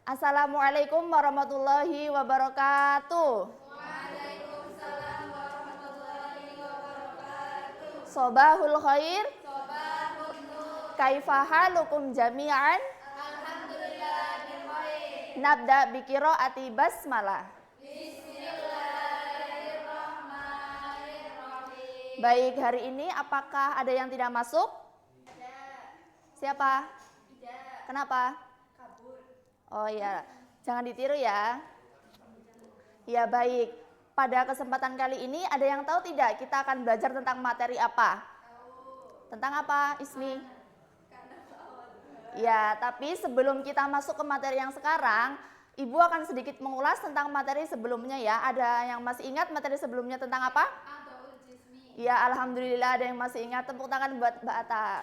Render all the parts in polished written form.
Assalamualaikum warahmatullahi wabarakatuh. Waalaikumsalam warahmatullahi wabarakatuh. Sobahul khair. Sobahun nur. Kaifa halukum jami'an? Alhamdulillah bikhair. Nabda biqiraati basmalah. Bismillahirrahmanirrahim. Baik, hari ini apakah ada yang tidak masuk? Tidak. Siapa? Tidak. Kenapa? Kabur. Oh ya, jangan ditiru ya. Ya baik, pada kesempatan kali ini ada yang tahu tidak kita akan belajar tentang materi apa? Tahu. Tentang apa, Ismi? Karena Allah. Ya, tapi sebelum kita masuk ke materi yang sekarang, Ibu akan sedikit mengulas tentang materi sebelumnya ya. Ada yang masih ingat materi sebelumnya tentang apa? A'dha'ul jismi. Ya, alhamdulillah ada yang masih ingat. Tepuk tangan buat Mbak Atta.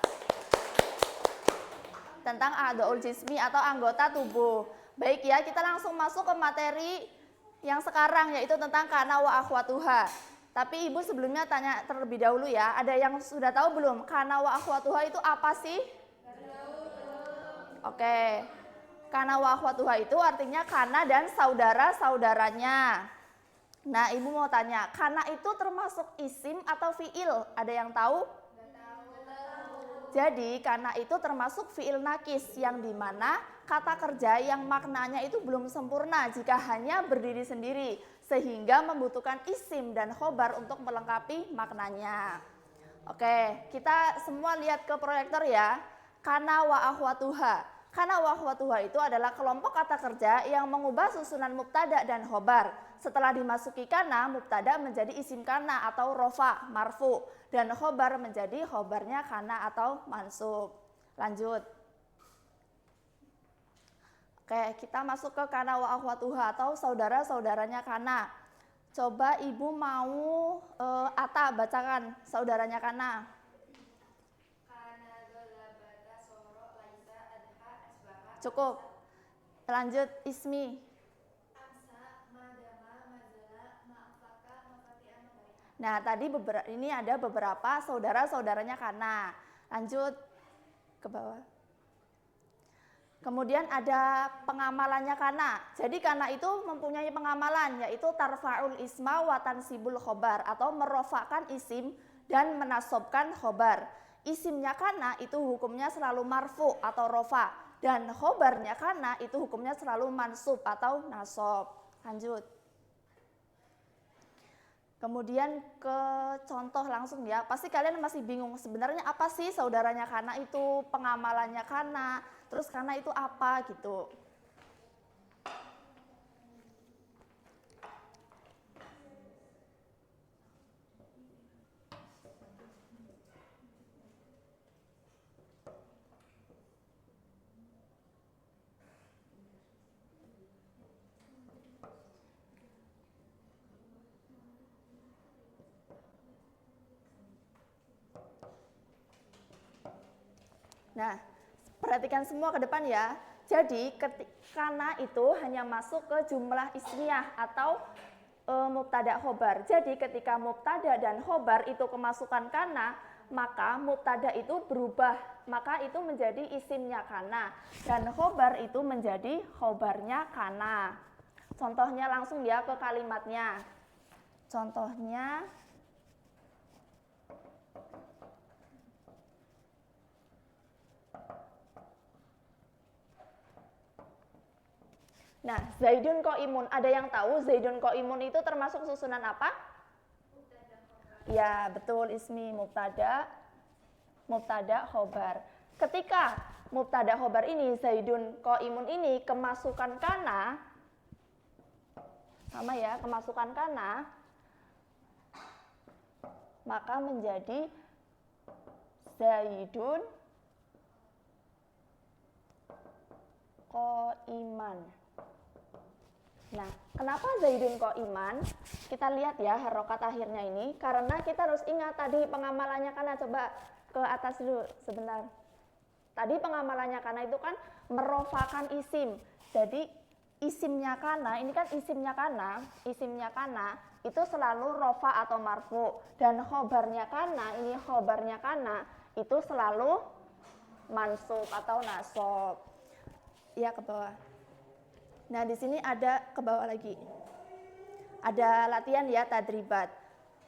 Tentang a'dha'ul jismi atau anggota tubuh. Baik ya, kita langsung masuk ke materi yang sekarang yaitu tentang kana wa akhwatuha. Tapi Ibu sebelumnya tanya terlebih dahulu ya, ada yang sudah tahu belum kana wa akhwatuha itu apa sih? Oke. Kana wa akhwatuha itu artinya kana dan saudara-saudaranya. Nah, Ibu mau tanya, kana itu termasuk isim atau fiil? Ada yang tahu? Jadi, kana itu termasuk fiil nakis yang dimana kata kerja yang maknanya itu belum sempurna jika hanya berdiri sendiri, sehingga membutuhkan isim dan khobar untuk melengkapi maknanya. Oke, kita semua lihat ke proyektor ya. Kana wa akhwatuha. Kana wa akhwatuha itu adalah kelompok kata kerja yang mengubah susunan mubtada dan khobar. Setelah dimasuki kana, mubtada menjadi isim kana atau rofa, marfu, dan khobar menjadi khobarnya kana atau mansub. Lanjut. Oke, kita masuk ke kana wa akhwatuha atau saudara-saudaranya kana. Coba Ibu mau Atta bacakan saudaranya kana. Kana golabata soro laisa adha asbaha. Cukup. Lanjut Ismi. Amsa madama mazala ma'afaka mafati'a mafari'a. Nah, tadi ini ada beberapa saudara-saudaranya kana. Lanjut ke bawah. Kemudian ada pengamalannya kana. Jadi kana itu mempunyai pengamalan yaitu tarfa'ul isma wa tansibul khobar atau merofakan isim dan menasobkan khobar. Isimnya kana itu hukumnya selalu marfu atau rofa dan khobarnya kana itu hukumnya selalu mansub atau nasob. Lanjut. Kemudian ke contoh langsung ya. Pasti kalian masih bingung sebenarnya apa sih saudaranya kana itu, pengamalannya kana, terus kana itu apa gitu. Nah, perhatikan semua ke depan ya. Jadi, kana itu hanya masuk ke jumlah ismiyah atau mubtada khobar. Jadi, ketika mubtada dan khobar itu kemasukan kana, maka mubtada itu berubah. Maka itu menjadi isimnya kana. Dan khobar itu menjadi khobarnya kana. Contohnya langsung ya ke kalimatnya. Contohnya, nah, Zaidun Qo'imun. Ada yang tahu Zaidun Qo'imun itu termasuk susunan apa? Ya, betul Ismi. Mubtada khobar. Ketika mubtada khobar ini, Zaidun Qo'imun ini kemasukan kana, sama ya, kemasukan kana, maka menjadi Zaidun Qo'iman. Nah, kenapa Zaidun Qo'iman? Kita lihat ya harokat akhirnya ini, karena kita harus ingat tadi pengamalannya kana. Coba ke atas dulu sebentar. Tadi pengamalannya kana itu kan merofakan isim. Jadi isimnya kana, ini kan isimnya kana itu selalu rofa atau marfu. Dan khobarnya kana, itu selalu mansub atau nasob. Ya, ke bawah. Nah, di sini ada ke bawah lagi. Ada latihan ya, tadribat.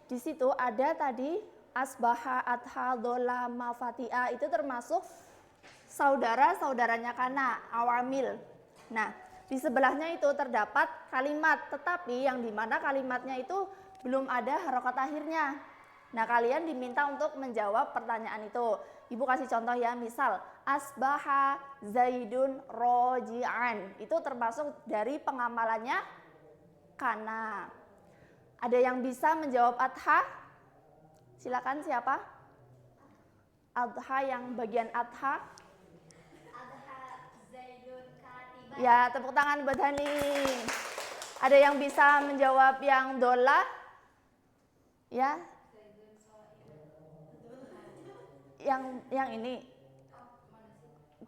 Di situ ada tadi asbaha, adha, dola, mafatia, itu termasuk saudara-saudaranya kana, awamil. Nah, di sebelahnya itu terdapat kalimat, tetapi yang dimana kalimatnya itu belum ada harokat akhirnya. Nah, kalian diminta untuk menjawab pertanyaan itu. Ibu kasih contoh ya, misal asbaha zaidun roji'an. Itu termasuk dari pengamalannya kana. Ada yang bisa menjawab adha? Silakan siapa? Adha yang bagian adha. Adha Zaidun katiban. Ya, tepuk tangan buat Hani. Ada yang bisa menjawab yang dola? Ya. Yang ini.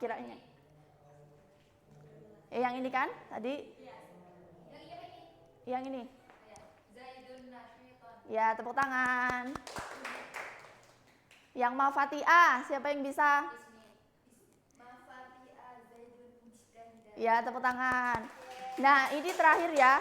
Kiranya. Yang ini kan tadi? Yang ini. Zaidun nasyiton. Ya, tepuk tangan. Yang mafatiah, siapa yang bisa? Mafati'a Zaidun mujtahidan. Ya, tepuk tangan. Nah, ini terakhir ya.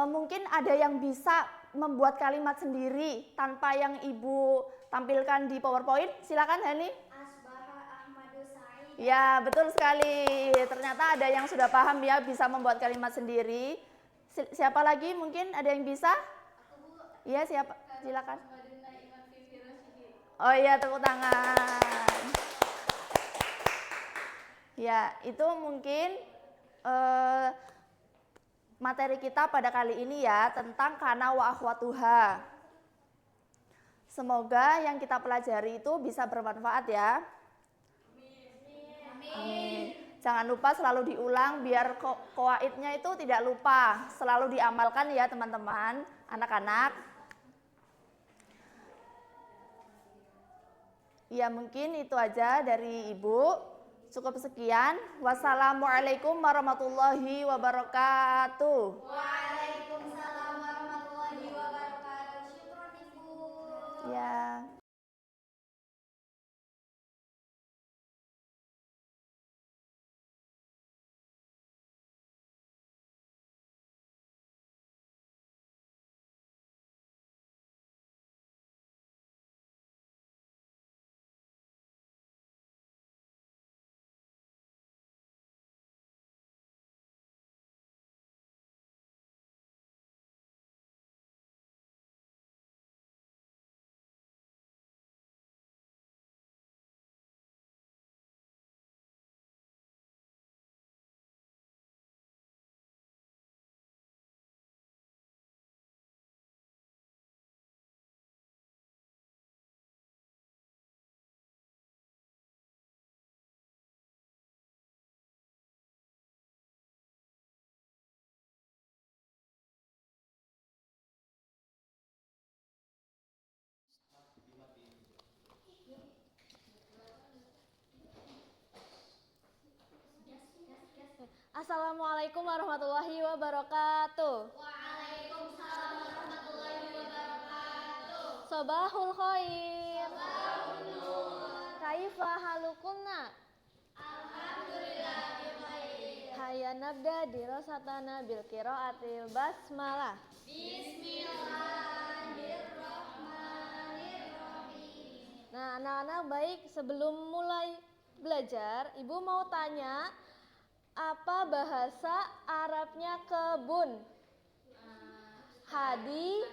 Mungkin ada yang bisa membuat kalimat sendiri tanpa yang Ibu tampilkan di PowerPoint. Silakan Hani. Asbaha Ahmadu Sa'id. Ya, betul sekali. Ternyata ada yang sudah paham ya, bisa membuat kalimat sendiri. Siapa lagi mungkin ada yang bisa? Iya, siapa? Silakan. Oh iya, tepuk tangan. Ya, itu mungkin materi kita pada kali ini ya, tentang kana wa akhwatuha. Semoga yang kita pelajari itu bisa bermanfaat ya. Amin. Jangan lupa selalu diulang biar qawaidnya itu tidak lupa. Selalu diamalkan ya teman-teman, anak-anak. Ya mungkin itu aja dari Ibu. Cukup sekian. Wassalamualaikum warahmatullahi wabarakatuh. Waalaikumsalam warahmatullahi wabarakatuh. Syukron Ibu. Ya. Assalamualaikum warahmatullahi wabarakatuh. Waalaikumsalam warahmatullahi wabarakatuh. Sobahul khair. Kaifa halukunna? Alhamdulillah bikhair. Hayya nabda dirasatana bil qiraatil basmalah. Bismillahirrahmanirrahim. Nah, anak-anak baik, sebelum mulai belajar, Ibu mau tanya, apa bahasa Arabnya kebun? Hadi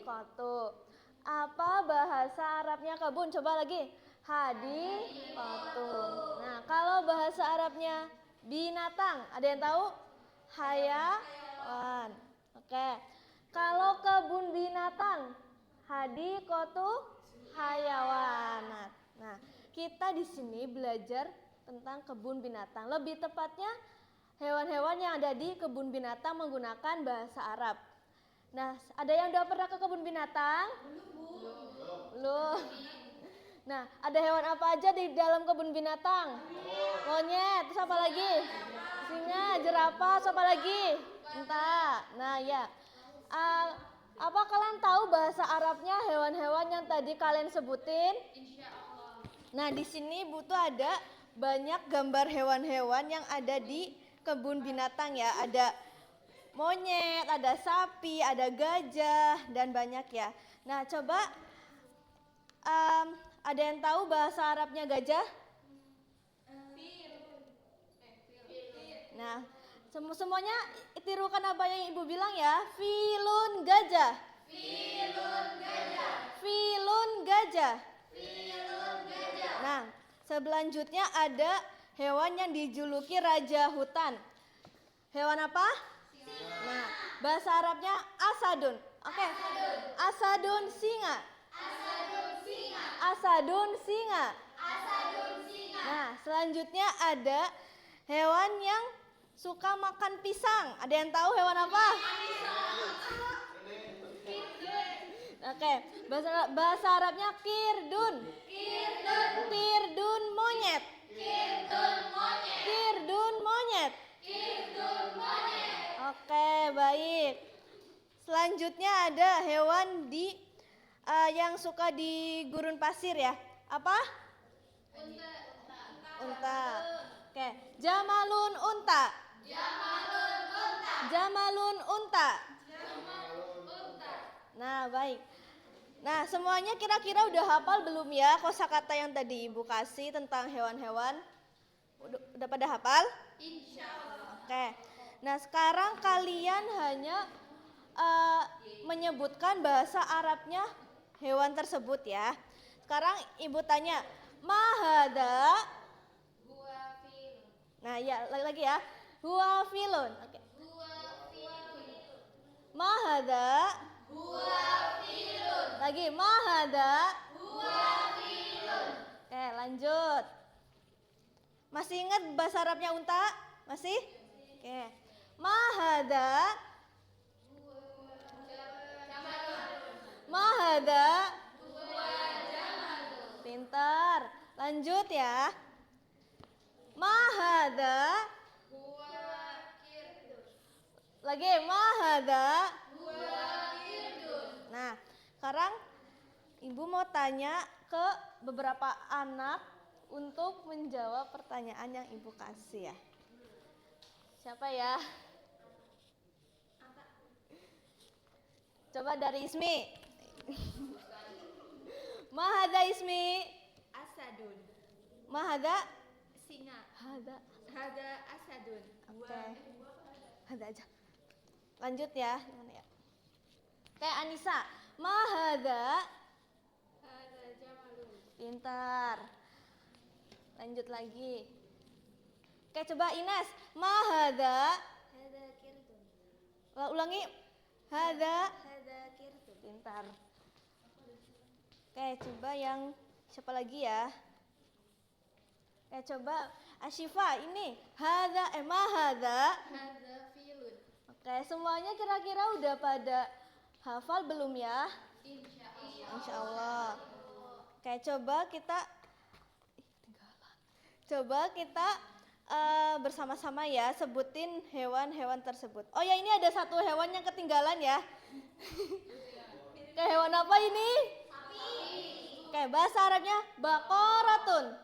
kotu. Apa bahasa Arabnya kebun? Coba lagi. Hadi kotu. Nah, kalau bahasa Arabnya binatang, ada yang tahu? Hayawan. Oke. Kalau kebun binatang, hadi kotu hayawanat. Nah, kita di sini belajar tentang kebun binatang. Lebih tepatnya hewan-hewan yang ada di kebun binatang menggunakan bahasa Arab. Nah, ada yang udah pernah ke kebun binatang? Belum. Nah, ada hewan apa aja di dalam kebun binatang? Monyet, terus apa lagi? Singa, jerapah, terus apa lagi? Unta. Nah, ya. Apa kalian tahu bahasa Arabnya hewan-hewan yang tadi kalian sebutin? Nah, di sini butuh ada banyak gambar hewan-hewan yang ada di kebun binatang ya. Ada monyet, ada sapi, ada gajah, dan banyak ya. Nah, coba ada yang tahu bahasa Arabnya gajah? Nah, semuanya tirukan apa yang Ibu bilang ya. Filun gajah. Filun gajah. Filun gajah. Filun gajah. Nah, selanjutnya ada hewan yang dijuluki raja hutan. Hewan apa? Nah, bahasa Arabnya asadun. Oke. Asadun singa. Asadun singa. Asadun singa. Asadun singa. Nah, selanjutnya ada hewan yang suka makan pisang. Ada yang tahu hewan apa? Oke, bahasa Arabnya kirdun. Kirdun. Kirdun monyet. Kirdun monyet. Kirdun monyet. Kirdun monyet. Oke, baik. Selanjutnya ada hewan yang suka di gurun pasir ya. Apa? Unta. Oke, jamalun unta. Jamalun unta. Jamalun unta. Jamalun unta. Nah, baik. Nah, semuanya kira-kira udah hafal belum ya kosakata yang tadi Ibu kasih tentang hewan-hewan? Udah pada hafal? Insya Allah. Oke. Nah, sekarang kalian hanya menyebutkan bahasa Arabnya hewan tersebut ya. Sekarang Ibu tanya, mahada? Huwa filun. Nah, ya lagi ya. Huwa filun. Oke. Huwa filun. Mahada? Huwa filun. Lagi mahada? Huwa filun. Oke, lanjut. Masih ingat bahasa Arabnya unta? Masih? Oke. Mahada? Mahada? Pintar. Lanjut ya. Mahada? Lagi mahada? Nah, sekarang Ibu mau tanya ke beberapa anak untuk menjawab pertanyaan yang Ibu kasih ya. Siapa ya? Coba dari Ismi. Mahada Ismi. Asadun, Mahada? singa. Hada. Hada asadun. Oke. Hada aja. Lanjut ya. Gimana ya? Oke, Anissa. Mahada? Hada jamalun. Pintar. Lanjut lagi. Oke, coba Ines. Mahada? Hada kirdun. Ulangi. Hada? Hada kirdun. Pintar. Oke, coba yang siapa lagi ya? Oke, coba Ashifa ini. Mahada? Hada filun. Oke, semuanya kira-kira udah pada hafal belum ya? Insya Allah. Insya Allah. Oke, coba kita bersama-sama ya sebutin hewan-hewan tersebut. Oh ya, ini ada satu hewan yang ketinggalan ya. Oke, hewan apa ini? Oke, bahasa Arabnya bakoratun.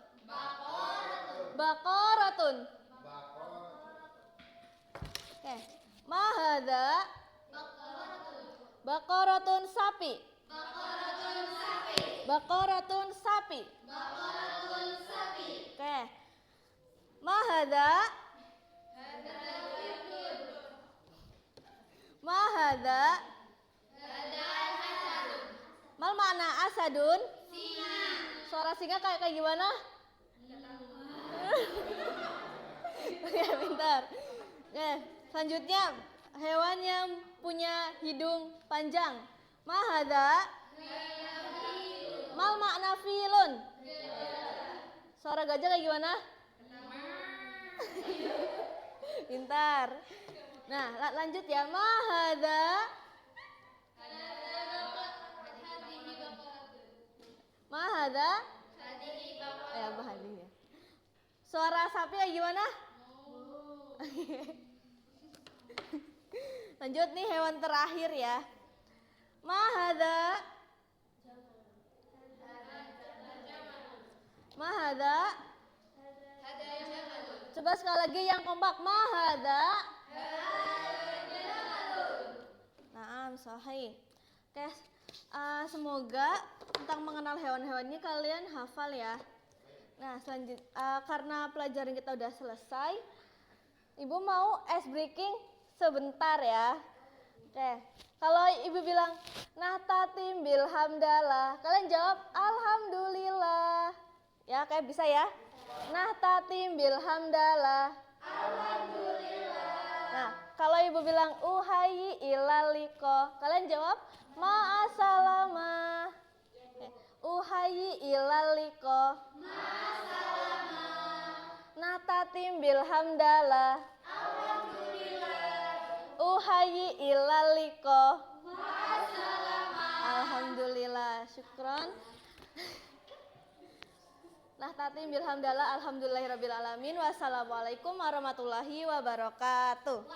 Bakoratun. Oke, mahada? Bakoratun sapi. Bakoratun sapi. Oke. Mahada? Mahada? Mal makna asadun? Suara singa kayak gimana? Ya, pintar. Selanjutnya hewan yang punya hidung panjang. Mahada? Mal makna filun? Suara gajah kayak gimana? Pintar. Nah, lanjut ya. Mahada? Mahada? Ya, bahadinya. Suara sapi kayak gimana? Lanjut nih hewan terakhir ya. Mahada? Mahada? Coba sekali lagi yang kompak. Mahada. Naam, sahih. Oke, semoga tentang mengenal hewan-hewan ini kalian hafal ya. Nah, karena pelajaran kita udah selesai, Ibu mau ice breaking sebentar ya. Oke, kalau Ibu bilang nahtatim bilhamdalah, kalian jawab alhamdulillah. Ya, kayak bisa ya. Nahtatim bilhamdalah. Nah, kalau Ibu bilang uhayi ilaliko, kalian jawab ma'asalamah. Uhayi ilaliko. Nahtatim bilhamdalah. Uhayi ilaliko. Alhamdulillah, syukron. Nahtatim bilhamdalah, alhamdulillahirabbil alamin. Wassalamualaikum warahmatullahi wabarakatuh.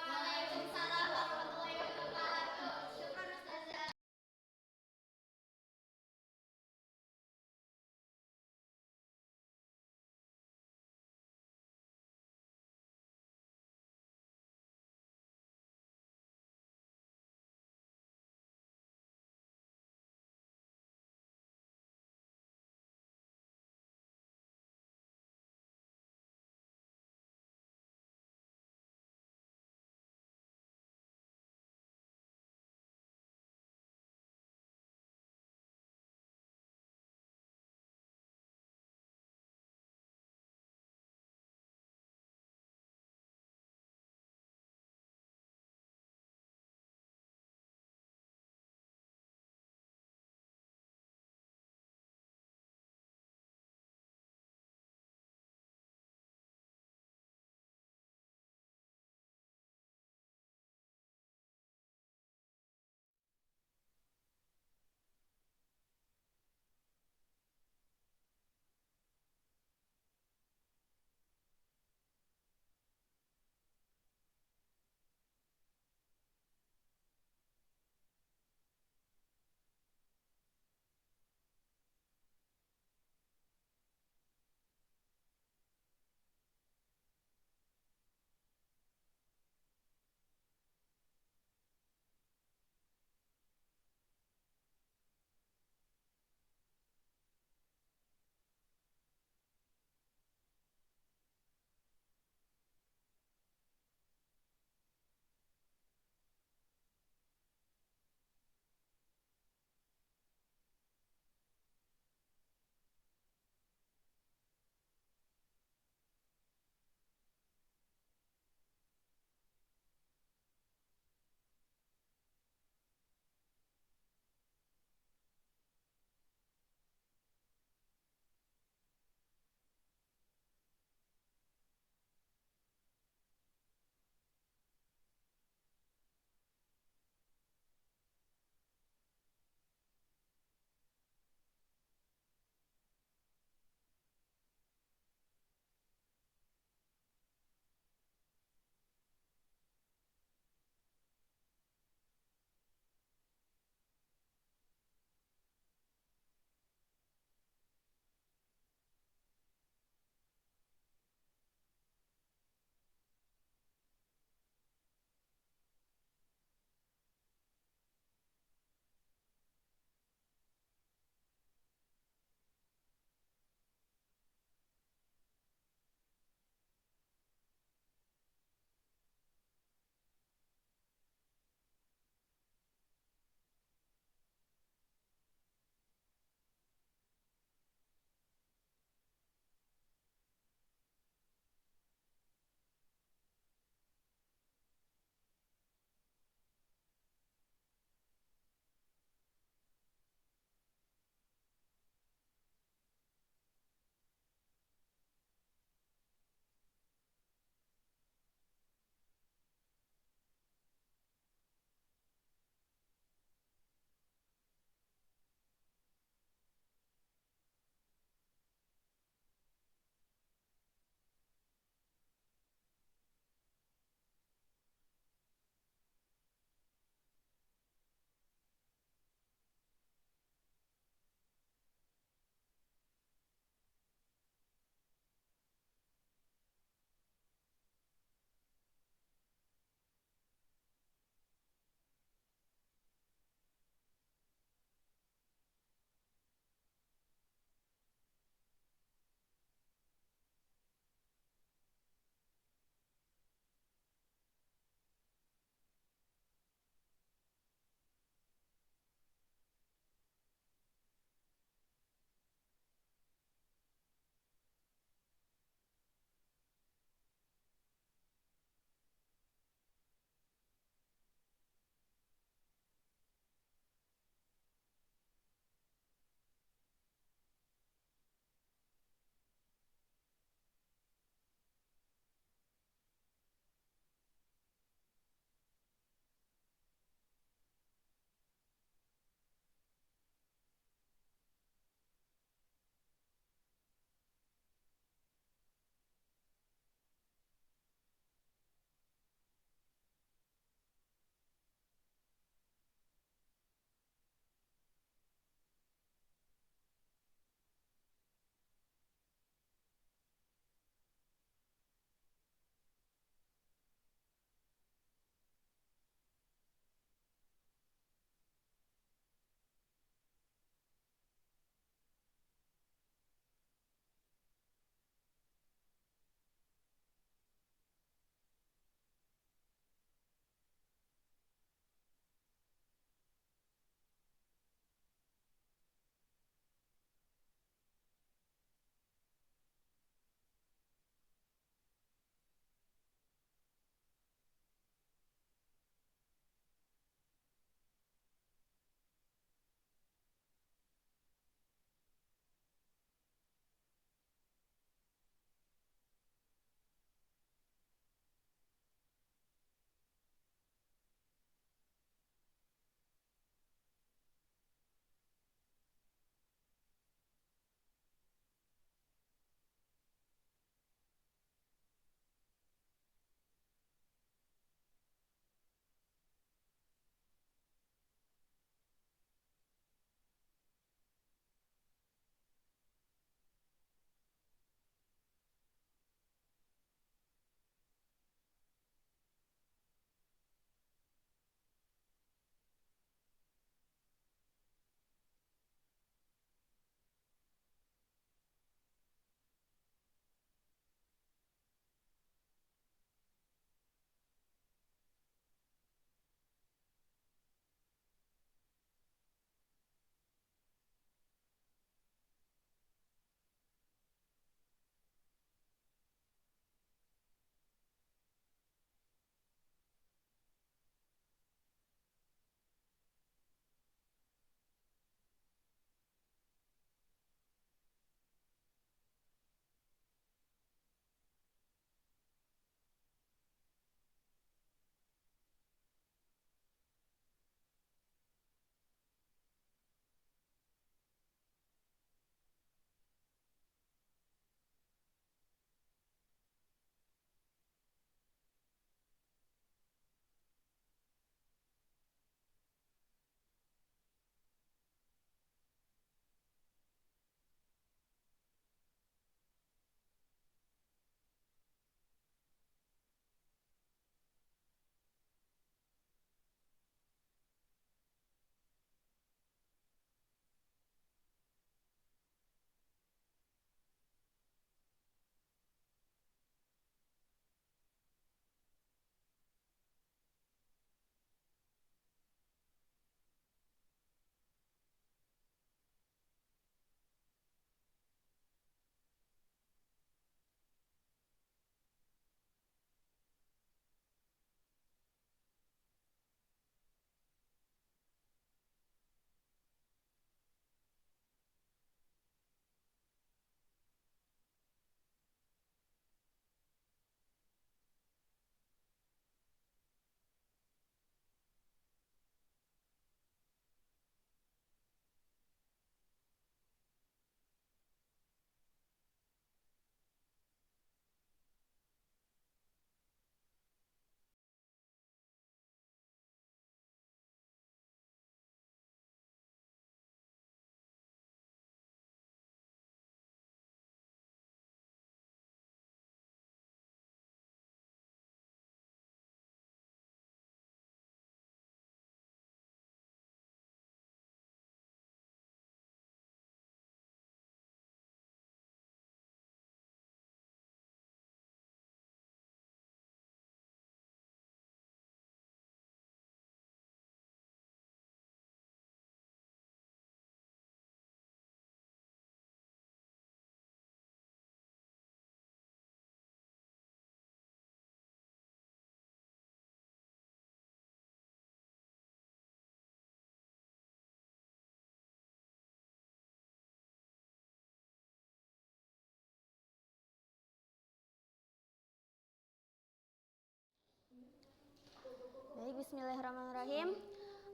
Bismillahirrahmanirrahim.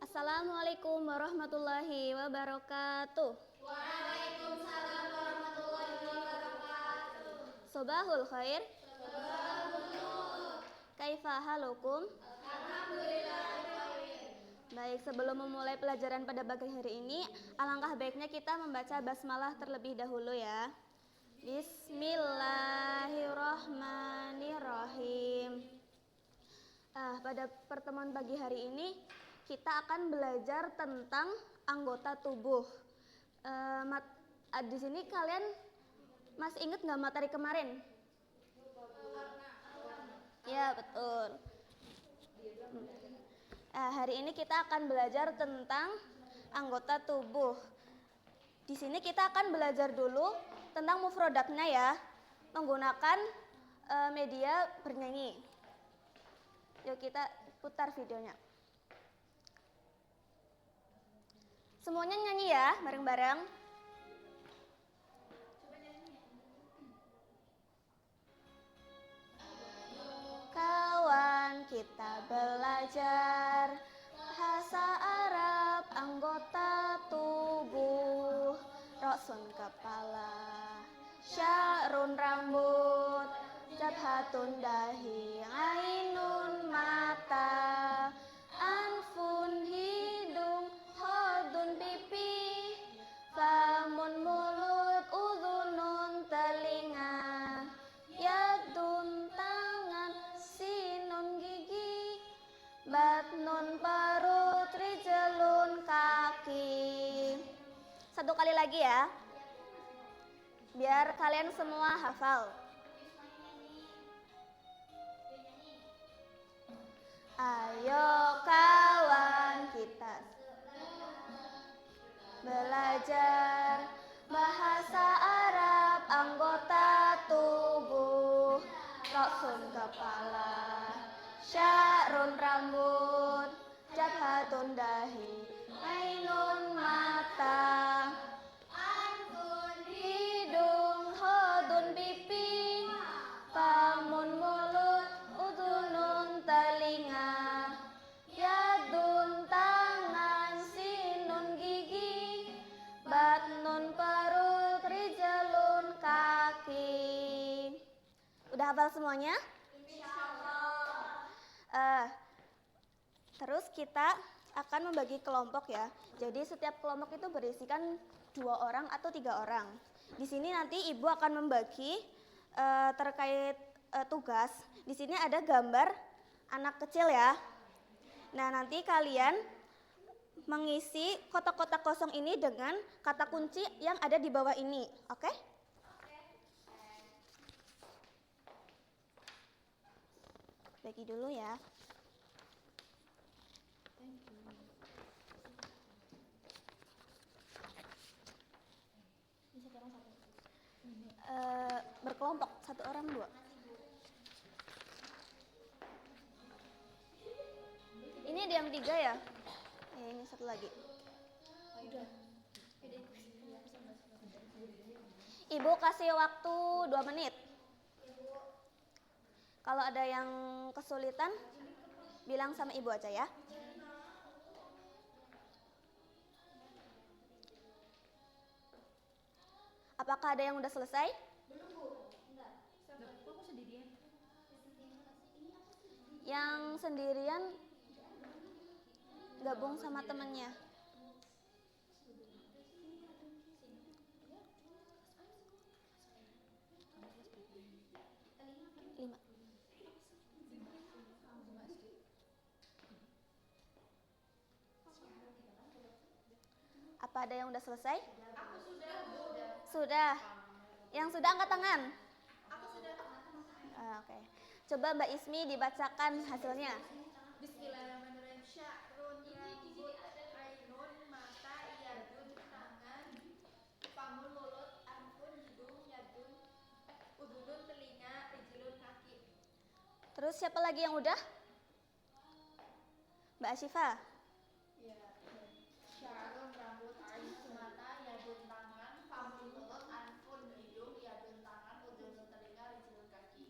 Assalamualaikum warahmatullahi wabarakatuh. Waalaikumsalam warahmatullahi wabarakatuh. Sobahul khair. Kaifa halukum? Alhamdulillah. Baik, sebelum memulai pelajaran pada pagi hari ini, alangkah baiknya kita membaca basmalah terlebih dahulu ya. Bismillahirrahmanirrahim. Pada pertemuan pagi hari ini kita akan belajar tentang anggota tubuh. Di sini kalian masih ingat nggak materi kemarin? Ya, betul. Hari ini kita akan belajar tentang anggota tubuh. Di sini kita akan belajar dulu tentang mufrodaknya ya, menggunakan media bernyanyi. Yuk kita putar videonya. Semuanya nyanyi ya, bareng-bareng. Kawan, kita belajar bahasa Arab, anggota tubuh, roksun kepala, sya'run rambut, jabhatun dahi, ainun mata, anfun hidung, hodun pipi, famun mulut, udhunun telinga, yadun tangan, sinun gigi, batnun perut, rijlun kaki. Satu kali lagi ya, biar kalian semua hafal. Ayo kawan, kita belajar bahasa Arab, anggota tubuh, roksun kepala, sya'run rambut, jabhatun dahi, ainun mata, anfun hidung, hodun pipi, famun mulut, udhunun telinga, yadun tangan, sinun gigi, batnun perut, rijlun kaki. Udah hafal semuanya? Terus kita akan membagi kelompok ya. Jadi setiap kelompok itu berisikan 2 orang atau 3 orang. Di sini nanti ibu akan membagi terkait tugas. Di sini ada gambar anak kecil ya. Nah, nanti kalian mengisi kotak-kotak kosong ini dengan kata kunci yang ada di bawah ini, oke? Bagi dulu ya. Berkelompok, 1 orang 2. Ini ada yang 3 ya? Ini 1 lagi. Ibu kasih waktu 2 menit. Kalau ada yang kesulitan, bilang sama ibu aja ya. Apakah ada yang udah selesai? Yang sendirian gabung sama temennya. Apa ada yang udah selesai? Aku sudah. Sudah. Yang sudah angkat tangan. Aku sudah. Oke. Coba Mbak Ismi dibacakan hasilnya. Bismillahirrahmanirrahim. Sya'run rambut, ainun mata, yadun tangan, famun mulut, anfun hidung, yadun udhunun telinga, rijlun kaki. Terus siapa lagi yang udah? Mbak Asyifa. Sya'run rambut, ainun mata, yadun tangan, famun mulut, anfun hidung, yadun tangan, udhunun telinga, rijlun kaki.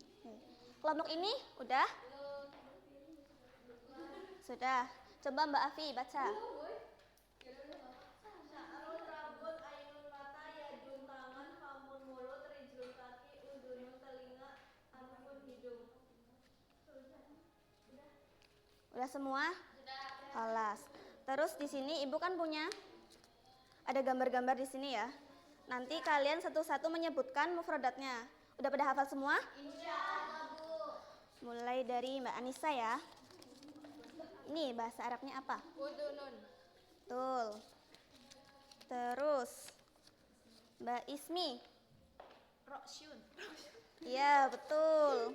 Kelompok ini udah? Sudah. Coba Mbak Afi baca. Sya'run rambut, ainun mata, yadun tangan, famun mulut, rijlun kaki, udunun telinga, anfun hidung. Udah semua? Alas. Terus di sini Ibu kan punya ada gambar-gambar di sini ya. Nanti kalian satu-satu menyebutkan mufradatnya. Udah pada hafal semua? Mulai dari Mbak Anissa ya. Ini bahasa Arabnya apa? Udunun. Betul. Terus Mbak Ismi. Roksyun. Iya, betul.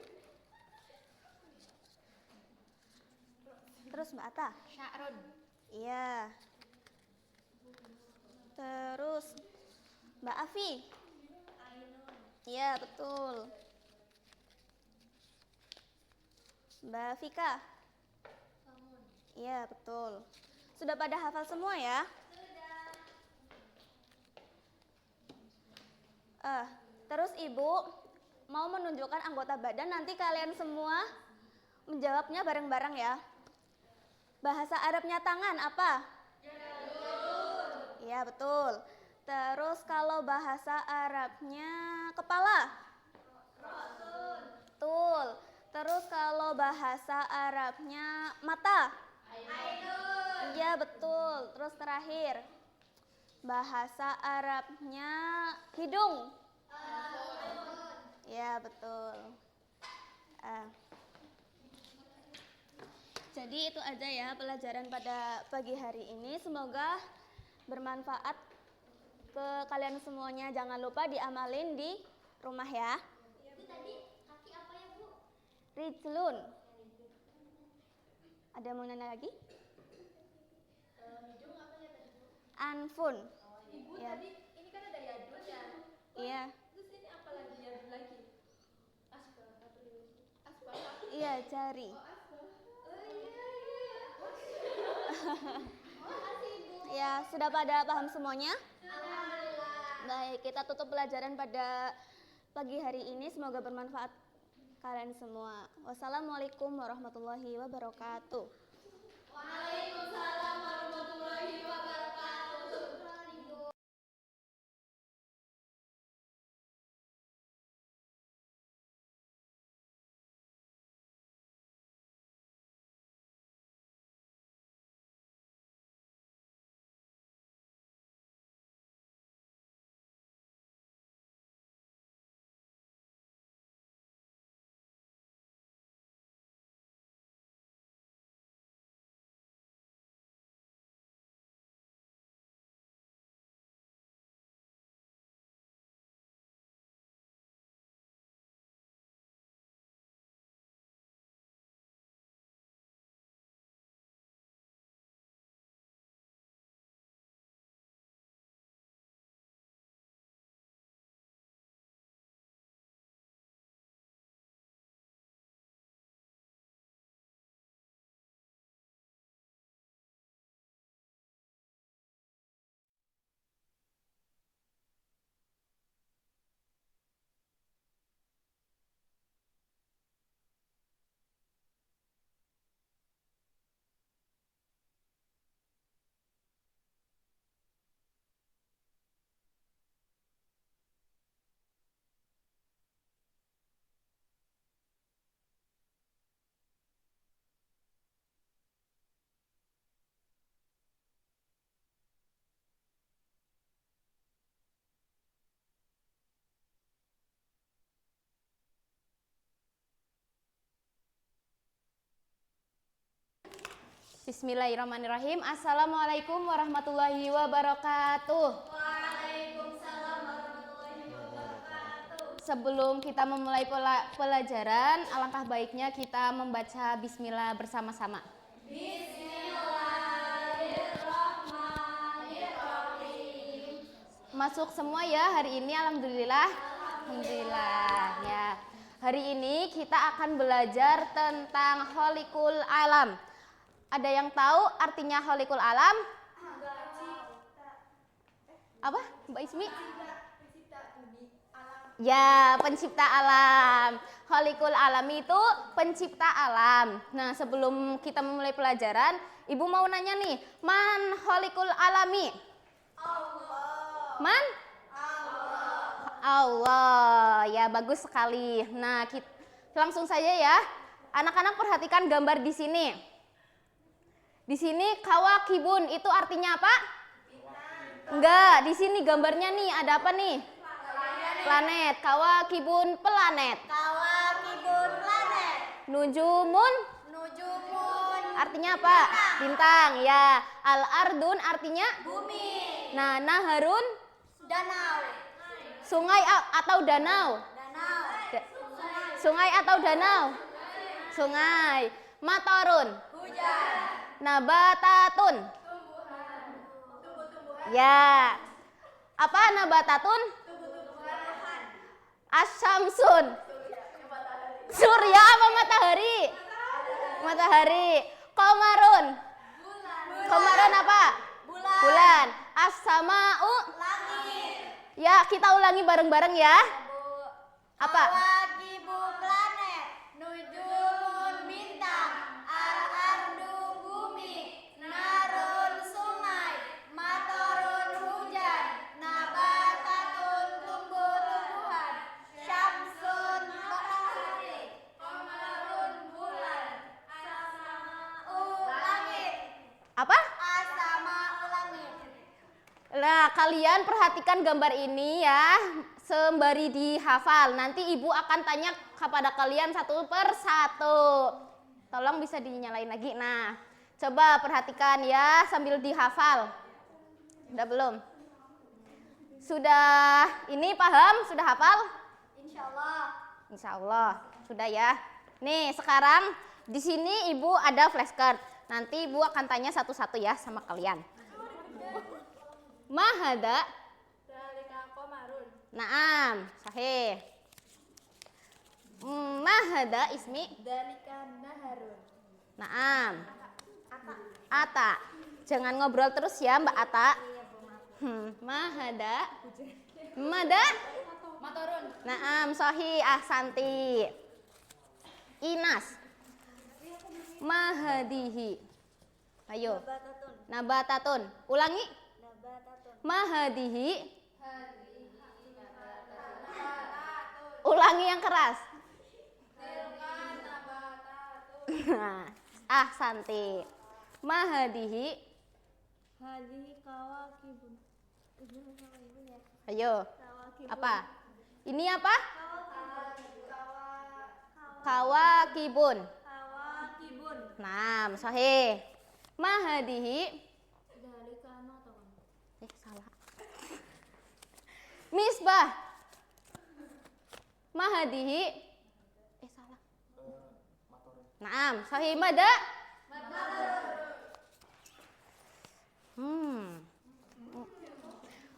Terus Mbak Atta. Sya'run. Iya. Terus Mbak Afi. Iya, betul. Mbak Vika. Iya, betul. Sudah pada hafal semua ya? Terus Ibu mau menunjukkan anggota badan, nanti kalian semua menjawabnya bareng-bareng ya. Bahasa Arabnya tangan apa? Iya, betul. Terus kalau bahasa Arabnya kepala? Betul. Terus kalau bahasa Arabnya mata? Iya, betul. Terus terakhir, bahasa Arabnya hidung? Iya, betul. Jadi itu aja ya pelajaran pada pagi hari ini. Semoga bermanfaat ke kalian semuanya. Jangan lupa diamalin di rumah ya. Bu tadi kaki apa ya Bu? Rijlun. Ada mau nanya lagi? Hidung apa ya tadi Bu? Anfun. Ibu Ya. tadi ini kan ada yadun ya. Iya. Terus ini apa lagi yadun lagi? Asbal atau asbal? Iya, jari. Ya, sudah pada paham semuanya? Baik, kita tutup pelajaran pada pagi hari ini. Semoga bermanfaat kalian semua. Wassalamualaikum warahmatullahi wabarakatuh. Waalaikumsalam warahmatullahi wabarakatuh. Bismillahirrahmanirrahim. Assalamualaikum warahmatullahi wabarakatuh. Waalaikumsalam warahmatullahi wabarakatuh. Sebelum kita memulai pelajaran, alangkah baiknya kita membaca bismillah bersama-sama. Bismillahirrahmanirrahim. Masuk semua ya hari ini, alhamdulillah. Alhamdulillah ya. Hari ini kita akan belajar tentang kholikul alam. Ada yang tahu artinya kholikul alam? Apa, Mbak Ismi? Ya, pencipta alam. Khaliqul alami itu pencipta alam. Nah, sebelum kita memulai pelajaran, Ibu mau nanya nih, man khaliqul alami? Allah. Man? Allah. Ya, bagus sekali. Nah, langsung saja ya. Anak-anak perhatikan gambar di sini. Di sini kawakibun itu artinya apa? Enggak, di sini gambarnya nih ada apa nih? Planet. Kawakibun planet. Kawakibun planet. Nujumun Nujumun artinya apa? Bintang. Ya. Al ardun artinya bumi. nah, naharun Danau. sungai atau danau? Danau. Sungai atau danau? Sungai. Matorun Hujan. nabatatun. Ya. Apa nabatatun? Asyamsun. Surya apa matahari? Matahari. Komarun. Komarun apa? Bulan. As-sama'u. Langit. Ya, kita ulangi bareng-bareng ya. Apa? Kawakibu planet. Nujumun bintang. Al-ardu bumi. Narun sungai. Matorun hujan. Nabatatun tumbuh-tumbuhan. Syamsun matahari. Qamarun bulan. As-sama'u langit. Apa? As-sama'u langit. Nah, kalian perhatikan gambar ini ya, sembari dihafal. Nanti ibu akan tanya kepada kalian satu per satu. Tolong bisa dinyalain lagi. Nah, coba perhatikan ya sambil dihafal. Udah belum? Sudah ini paham? Sudah hafal? Insyaallah. Insya Allah. Sudah ya. Nih, sekarang di sini ibu ada flashcard. Nanti ibu akan tanya satu-satu ya sama kalian. Mahada. Naam, sahih. Mahada ismi. Naam. Ata. Jangan ngobrol terus ya Mbak Ata. Mahada. Mada. Naam, sahih, ahsanti. Inas. Mahadihi. Ayo. Nabatatun. Ulangi. Mahadihi. Ulangi yang keras. Ahsanti. Mahadihi. Hadihi kawakibun. Ayo. Apa? Ini apa? Kawakibun. Kawakibun. Naam, sahih. Mahadihi. Salah. Misbah. Mahadihi. Salah. Naam, sahih. Mada.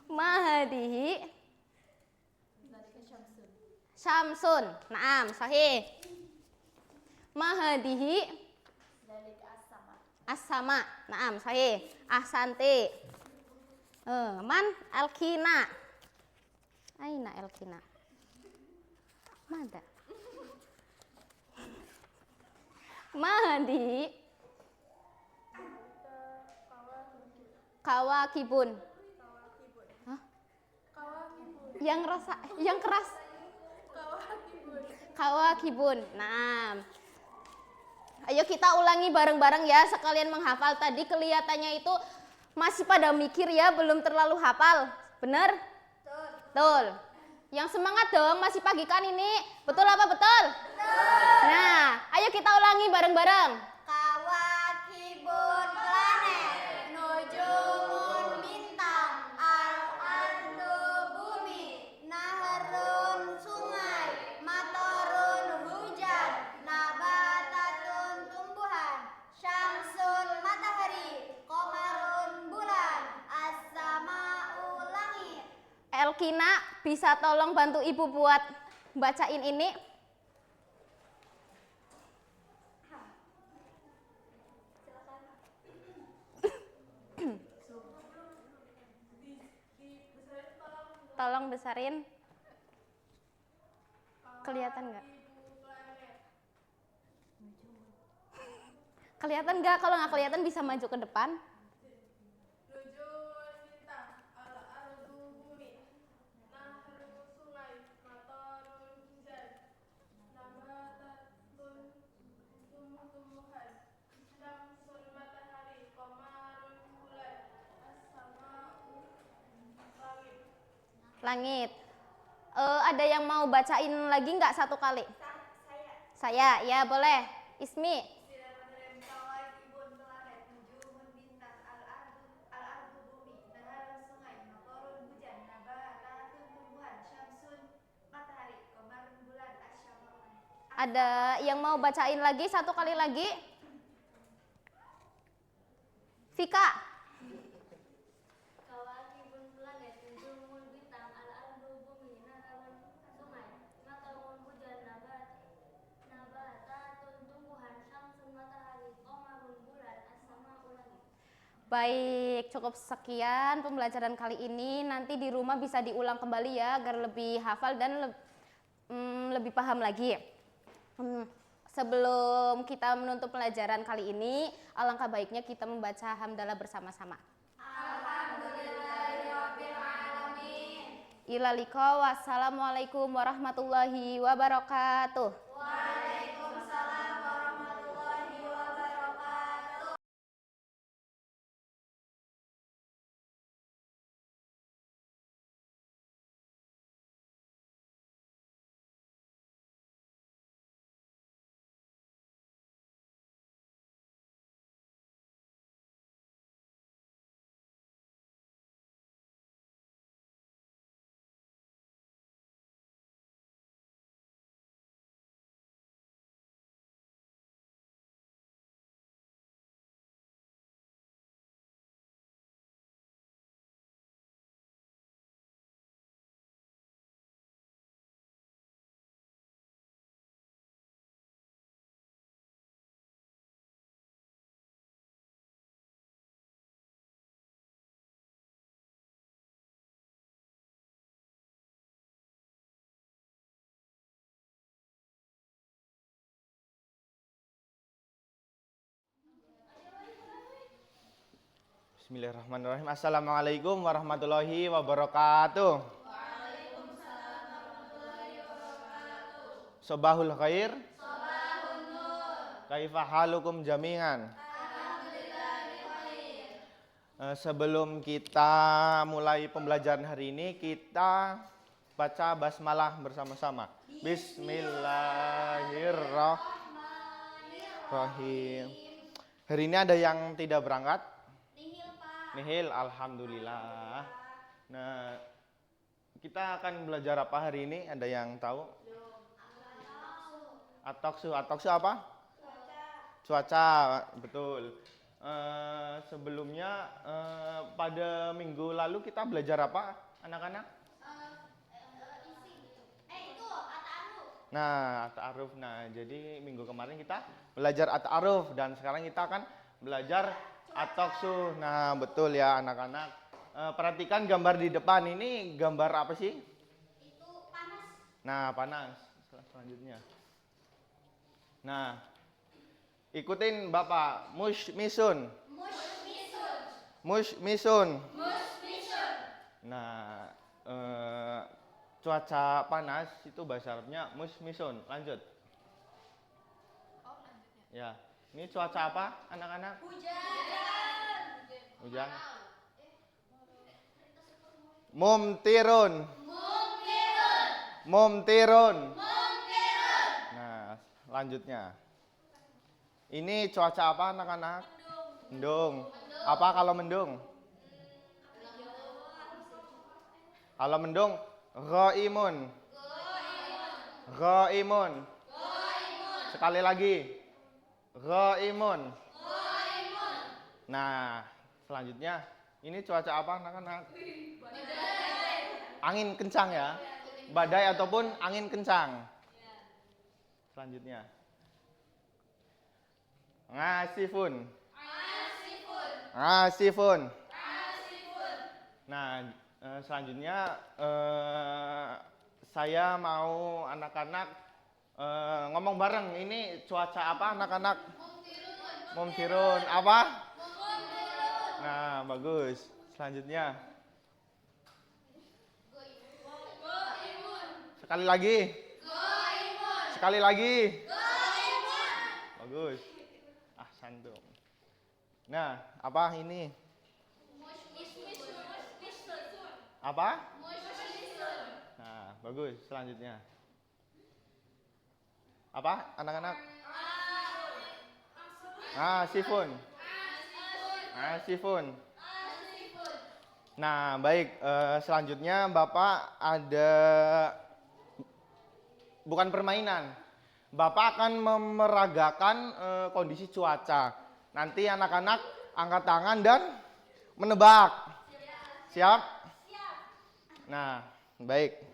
Mahadihi. Syamsun. Naam, sahih. Mahadihi. As-sama. Naam, sahih. Ahsanti. Man Elkina. Aina Elkina? Mada. Mahdi. Kawakibun. Hah? Yang rasa, yang keras. Kawakibun. Nah, ayo kita ulangi bareng-bareng ya, sekalian menghafal. Tadi kelihatannya itu masih pada mikir ya, belum terlalu hafal. Bener? Betul. Yang semangat dong, masih pagi kan ini. Betul apa betul? Betul. Nah, ayo kita ulangi bareng-bareng. Kawakibun planet, nujumun bintang, al-ardu bumi, naharun sungai, matorun hujan, nabatatun tumbuhan, syamsun matahari, qamarun bulan, as-sama'u langit. Elkina, bisa tolong bantu ibu buat bacain ini? Tolong besarin. Kelihatan nggak? Kelihatan nggak? Kalau nggak kelihatan bisa maju ke depan. Nujumul bintang, al-ardu bumi, nahru sungai, matarun hujan, nabatatun tumbuh-tumbuhan, syamsun matahari, qamarun bulan, as-sama'u langit. Langit. Ada yang mau bacain lagi nggak satu kali? Saya, ya boleh. Ismi. Bismillahirrahmanirrahim. Kawakibun planet, nujumun bintang, al-ardu bumi, naharun sungai, matarun hujan, nabatatun tumbuhan, syamsun matahari, qamarun bulan, as-sama'u langit. Ada yang mau bacain lagi satu kali lagi? Vika. Kawakibun planet, nujumul bintang, al-ardu bumi, naharun sungai, matarun hujan, nabatatun tumbuhan, syamsun matahari, qamarun bulan, as-sama'u langit. Baik, cukup sekian pembelajaran kali ini. Nanti di rumah bisa diulang kembali ya agar lebih hafal dan lebih paham lagi. Sebelum kita menutup pelajaran kali ini, alangkah baiknya kita membaca hamdalah bersama-sama. Alhamdulillahirrabbilalamin. Ila liqa, wassalamualaikum warahmatullahi wabarakatuh. Waalaikumsalam warahmatullahi wabarakatuh. Bismillahirrahmanirrahim. Assalamualaikum warahmatullahi wabarakatuh. Sobahul khair. Sobahul nur. Kaifa halukum jami'an? Sebelum kita mulai pembelajaran hari ini, kita baca basmalah bersama-sama. Bismillahirrahmanirrahim. Hari ini ada yang tidak berangkat? Nihil, alhamdulillah. Nah, kita akan belajar apa hari ini? Ada yang tahu? Atoksu apa? Cuaca, betul. Sebelumnya pada minggu lalu kita belajar apa, anak-anak? Nah, at-ta'aruf. Nah, jadi minggu kemarin kita belajar at-ta'aruf dan sekarang kita akan belajar at-toksu. Nah, betul ya anak-anak. Perhatikan gambar di depan ini, gambar apa sih? Itu panas. Nah, panas. Selanjutnya. Nah, ikutin Bapak. Mushmisun. Nah, cuaca panas itu bahasa Arabnya mushmisun. Lanjut. Ya, ini cuaca apa anak-anak? Hujan. Mumtirun. Nah, selanjutnya. Ini cuaca apa anak-anak? Mendung. Apa kalau mendung? Kalau mendung, ghaimun. Sekali lagi. Ghaimun. Nah, selanjutnya, ini cuaca apa anak-anak? Angin kencang ya. Badai ataupun angin kencang. Selanjutnya. Ngasifun. Nah, selanjutnya saya mau anak-anak ngomong bareng. Ini cuaca apa anak-anak? Mumtirun. Apa? Nah, bagus. Selanjutnya. Sekali lagi. Sekali lagi. Bagus. Santum. Nah, apa ini? Apa? Nah, bagus. Selanjutnya. Apa, anak-anak? Sifun. Sifun. Nah, baik. Selanjutnya Bapak ada bukan permainan. Bapak akan memeragakan kondisi cuaca. Nanti anak-anak angkat tangan dan menebak. Siap? Nah, baik.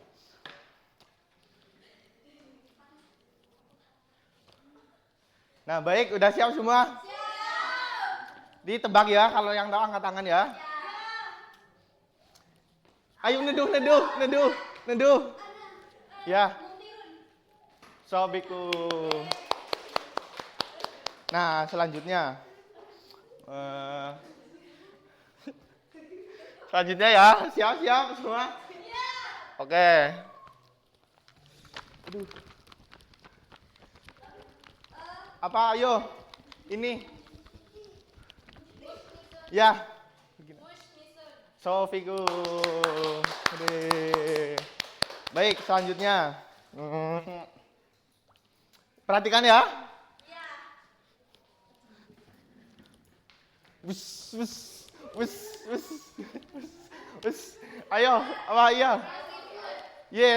Nah, baik, udah siap semua? Siap. Ditebak ya, kalau yang tahu angkat tangan ya. Ayo neduh. Ya. Sobiku. Nah, selanjutnya. Selanjutnya ya, siap semua? Oke. Aduh. Apa, ayo? Ini. Ya. Sofiku. Baik, selanjutnya. Perhatikan ya. Wis. Ayo, apa iya?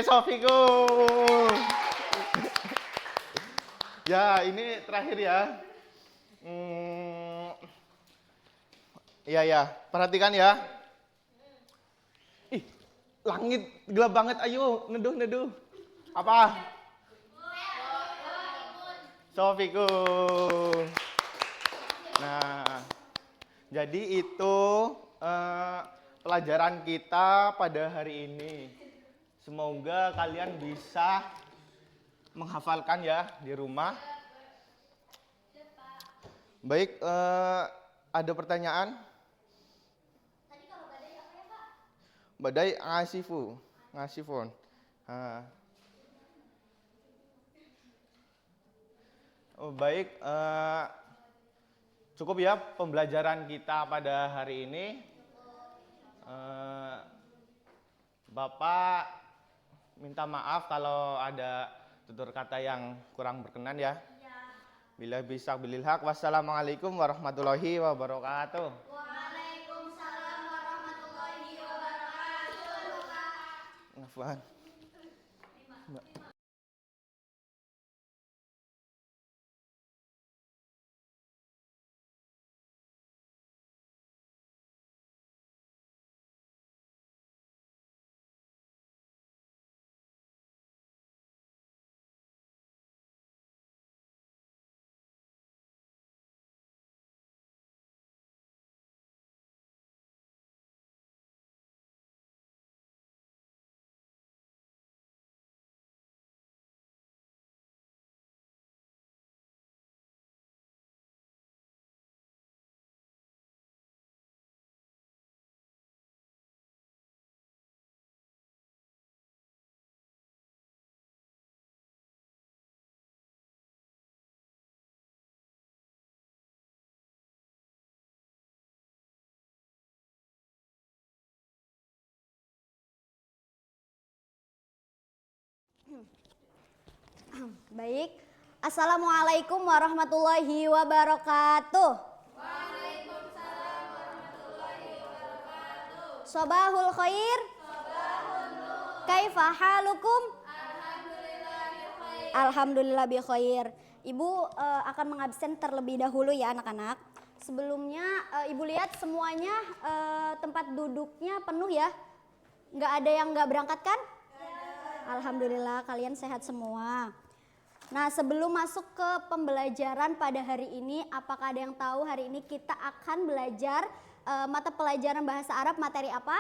Sofiku. Ya, ini terakhir ya. Iya. Perhatikan ya. Ih, langit gelap banget. Ayo, neduh. Apa? Sofiku. Nah, jadi itu pelajaran kita pada hari ini. Semoga kalian bisa menghafalkan ya di rumah. Baik, ada pertanyaan? Tadi kalau badai apa ya, Pak? Badai ngasifun. Baik, cukup ya pembelajaran kita pada hari ini. Bapak minta maaf kalau ada tutur kata yang kurang berkenan ya. Bila bisa bilil haq. Wassalamualaikum warahmatullahi wabarakatuh. Waalaikumsalam warahmatullahi wabarakatuh. Afwan. Baik. Assalamualaikum warahmatullahi wabarakatuh. Waalaikumsalam warahmatullahi wabarakatuh. Sobahul khair. Sobahul nur. Kaifa halukum? Alhamdulillah bi khair. Ibu akan mengabsen terlebih dahulu ya anak-anak. Sebelumnya Ibu lihat semuanya tempat duduknya penuh ya. Nggak ada yang nggak berangkat kan? Alhamdulillah kalian sehat semua. Nah, sebelum masuk ke pembelajaran pada hari ini, apakah ada yang tahu hari ini kita akan belajar mata pelajaran bahasa Arab materi apa?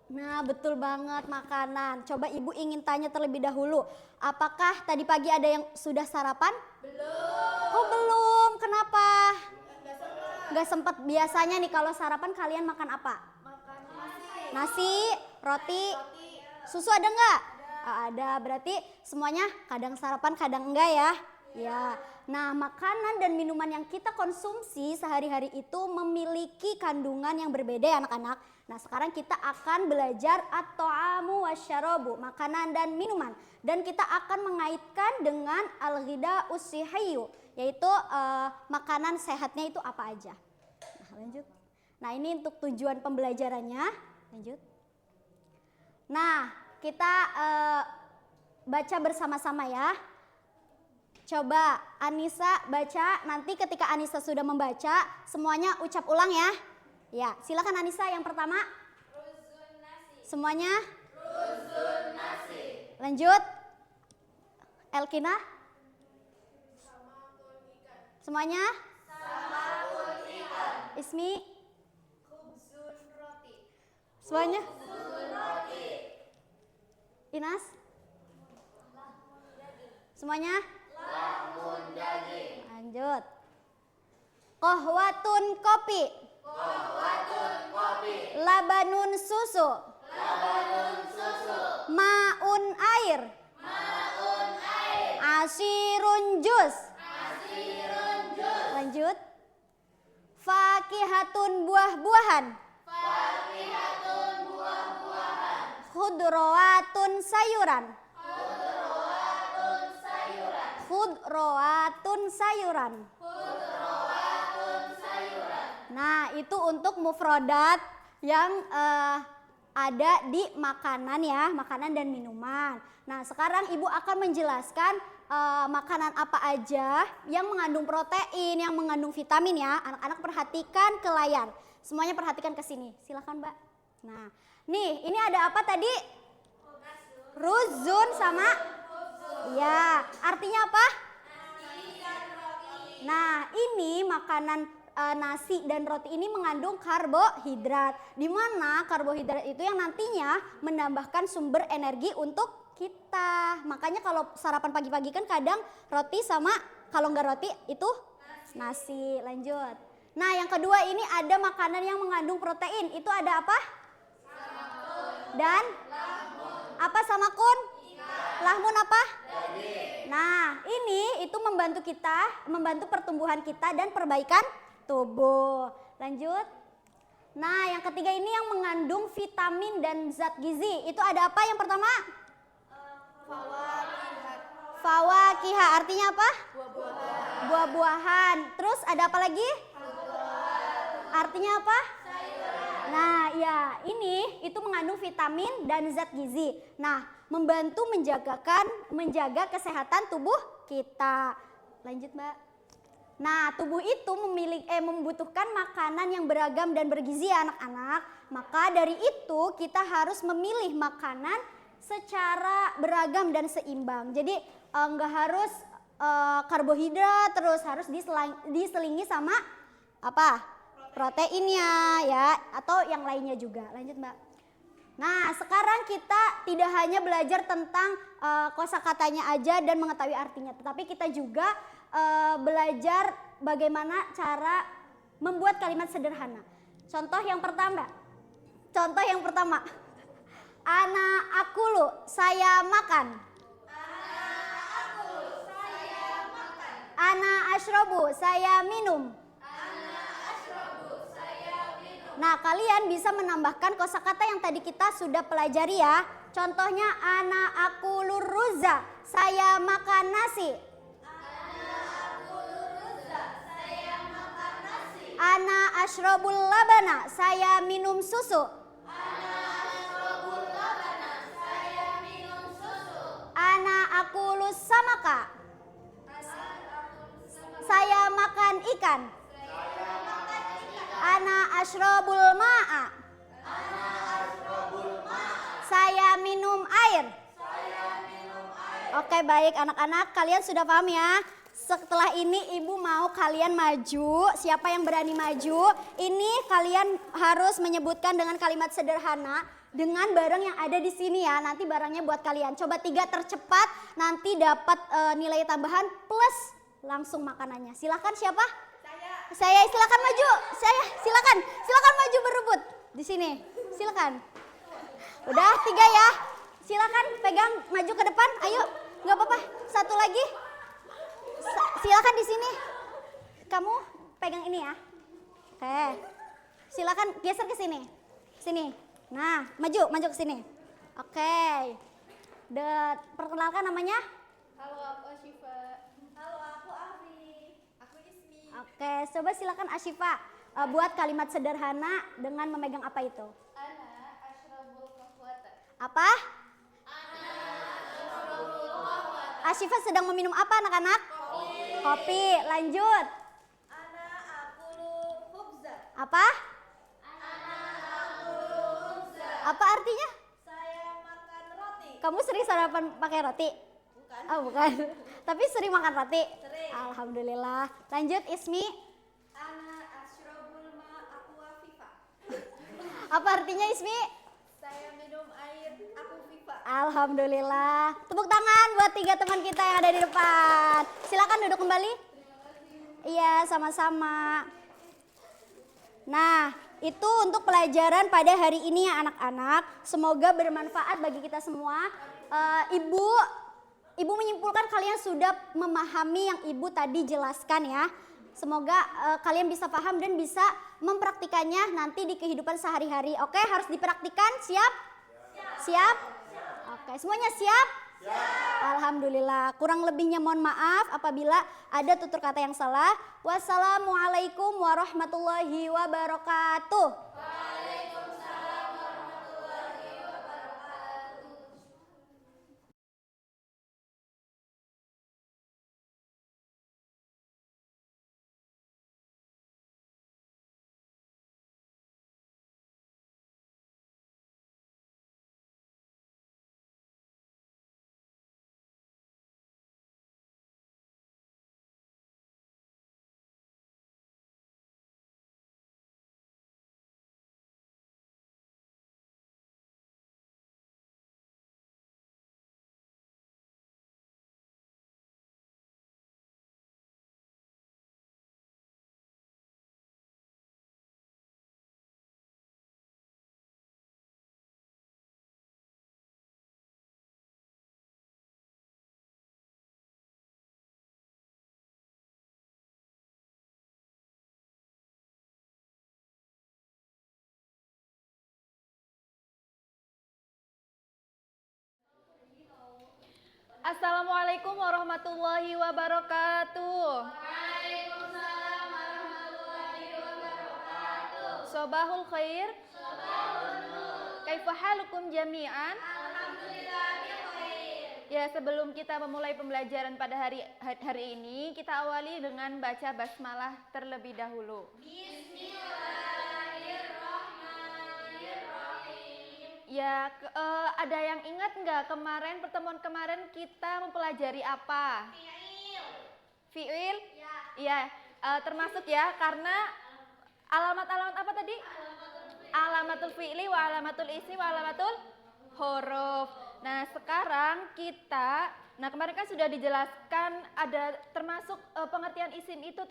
Nah, betul banget, makanan. Coba Ibu ingin tanya terlebih dahulu, apakah tadi pagi ada yang sudah sarapan? Belum. Oh, belum. apa? Nggak sempet. Biasanya nih kalau sarapan kalian makan apa? Nasi, roti, susu ada nggak? Ada, berarti semuanya kadang sarapan kadang enggak ya? Ya. Nah, makanan dan minuman yang kita konsumsi sehari-hari itu memiliki kandungan yang berbeda ya anak-anak. Nah, sekarang kita akan belajar at-ta'amu wasyarabu, makanan dan minuman. Dan kita akan mengaitkan dengan al-ghida ussihiyyu, yaitu makanan sehatnya itu apa aja. Nah, lanjut. Nah, ini untuk tujuan pembelajarannya. Lanjut. Nah, kita baca bersama-sama ya. Coba Anissa baca, nanti ketika Anissa sudah membaca, semuanya ucap ulang ya. Ya, silakan Anissa yang pertama. Ruzun nasi. Semuanya. Ruzun nasi. Lanjut. Elkina. Samakul ikan. Semuanya. Samakul ikan. Ismi. Khubzun roti. Semuanya. Khubzun roti. Inas. Semuanya. Lahmun daging. Lanjut. Qahwatun kopi. Qahwatun kopi. Labanun susu. Labanun susu. Maun air. Maun air. Asirun jus. Asirun jus. Lanjut. Fakihatun buah-buahan. Fakihatun buah-buahan. Khudrawatun sayuran. Khudrawatun sayuran. Khudrawatun sayuran. Khudrawatun sayuran. Nah, itu untuk mufrodat yang ada di makanan ya, makanan dan minuman. Nah, sekarang Ibu akan menjelaskan makanan apa aja yang mengandung protein, yang mengandung vitamin ya. Anak-anak perhatikan ke layar. Semuanya perhatikan ke sini. Silakan, Mbak. Nah, nih, ini ada apa tadi? Ruzun sama ya, artinya apa? Nah, ini makanan nasi dan roti ini mengandung karbohidrat. Di mana karbohidrat itu yang nantinya menambahkan sumber energi untuk kita. Makanya kalau sarapan pagi-pagi kan kadang roti sama kalau nggak roti itu nasi. Lanjut. Nah, yang kedua ini ada makanan yang mengandung protein. Itu ada apa? Dan apa samakun? Lahmun apa? Nah, ini itu membantu kita, membantu pertumbuhan kita dan perbaikan tubuh. Lanjut. Nah, yang ketiga ini yang mengandung vitamin dan zat gizi. Itu ada apa yang pertama? Fawakiha. Artinya apa? Buah-buahan. Terus ada apa lagi? Artinya apa? Nah, ya, ini itu mengandung vitamin dan zat gizi. Nah, membantu menjaga kesehatan tubuh kita. Lanjut, Mbak. Nah, tubuh itu membutuhkan makanan yang beragam dan bergizi ya anak-anak. Maka dari itu kita harus memilih makanan secara beragam dan seimbang. Jadi nggak harus karbohidrat terus, harus diselingi sama apa? Proteinnya ya, atau yang lainnya juga. Lanjut, Mbak. Nah, sekarang kita tidak hanya belajar tentang kosakatanya aja dan mengetahui artinya, tetapi kita juga belajar bagaimana cara membuat kalimat sederhana. Contoh yang pertama. Ana akulu, saya makan. Ana ashrobu, saya minum. Nah, kalian bisa menambahkan kosakata yang tadi kita sudah pelajari ya. Contohnya ana akulur ruza, saya makan nasi. Ana ashrobul labana, saya minum susu. Ana akulus samaka, saya makan ikan. Ana ashrobul ma'a, saya minum air. Oke, baik anak-anak, kalian sudah paham ya. Setelah ini ibu mau kalian maju. Siapa yang berani maju? Ini kalian harus menyebutkan dengan kalimat sederhana dengan barang yang ada di sini ya. Nanti barangnya buat kalian. Coba 3 tercepat, nanti dapat nilai tambahan plus langsung makanannya. Silakan siapa? Saya silakan maju. Silakan maju berebut di sini. Silakan. Udah 3 ya. Silakan pegang maju ke depan. Ayo, nggak apa-apa. Satu lagi. Silakan di sini. Kamu pegang ini ya. Oke. Silakan geser ke sini. Sini. Nah, maju ke sini. Oke. Perkenalkan namanya? Halo, aku Asyifa. Halo, aku Afi. Aku Ismi. Oke, coba silakan Asyifa buat kalimat sederhana dengan memegang apa itu? Ana asyrabul qahwata. Apa? Asyifa sedang meminum apa anak-anak? Kopi. Lanjut. Ana akulu khubza. Apa? Apa artinya? Saya makan roti. Kamu sering sarapan pakai roti? Bukan. Oh bukan. Tapi sering makan roti? Sering. Alhamdulillah. Lanjut Ismi. Ana asyrabul ma aqua fifa. Apa artinya Ismi? Saya minum air aku fifa. Alhamdulillah. Tepuk tangan buat 3 teman kita yang ada di depan. Silakan duduk kembali. Iya, sama-sama. Nah, itu untuk pelajaran pada hari ini ya anak-anak. Semoga bermanfaat bagi kita semua. Ibu menyimpulkan kalian sudah memahami yang Ibu tadi jelaskan ya. Semoga kalian bisa paham dan bisa mempraktikannya nanti di kehidupan sehari-hari. Oke, harus dipraktikan. Siap? Siap? Oke, semuanya siap? Alhamdulillah. Kurang lebihnya mohon maaf apabila ada tutur kata yang salah. Wassalamualaikum warahmatullahi wabarakatuh. Assalamualaikum warahmatullahi wabarakatuh. Waalaikumsalam warahmatullahi wabarakatuh. Sobahul khair. Kaifa halukum jami'an? Alhamdulillah bikhair. Ya, sebelum kita memulai pembelajaran pada hari ini, kita awali dengan baca basmalah terlebih dahulu. Ya, ada yang ingat nggak pertemuan kemarin kita mempelajari apa? Fi'il. Iya, termasuk ya karena alamat-alamat apa tadi? Alamatul fi'li wa alamatul ismi wa alamatul huruf. Nah, sekarang kemarin kan sudah dijelaskan ada termasuk pengertian isim itu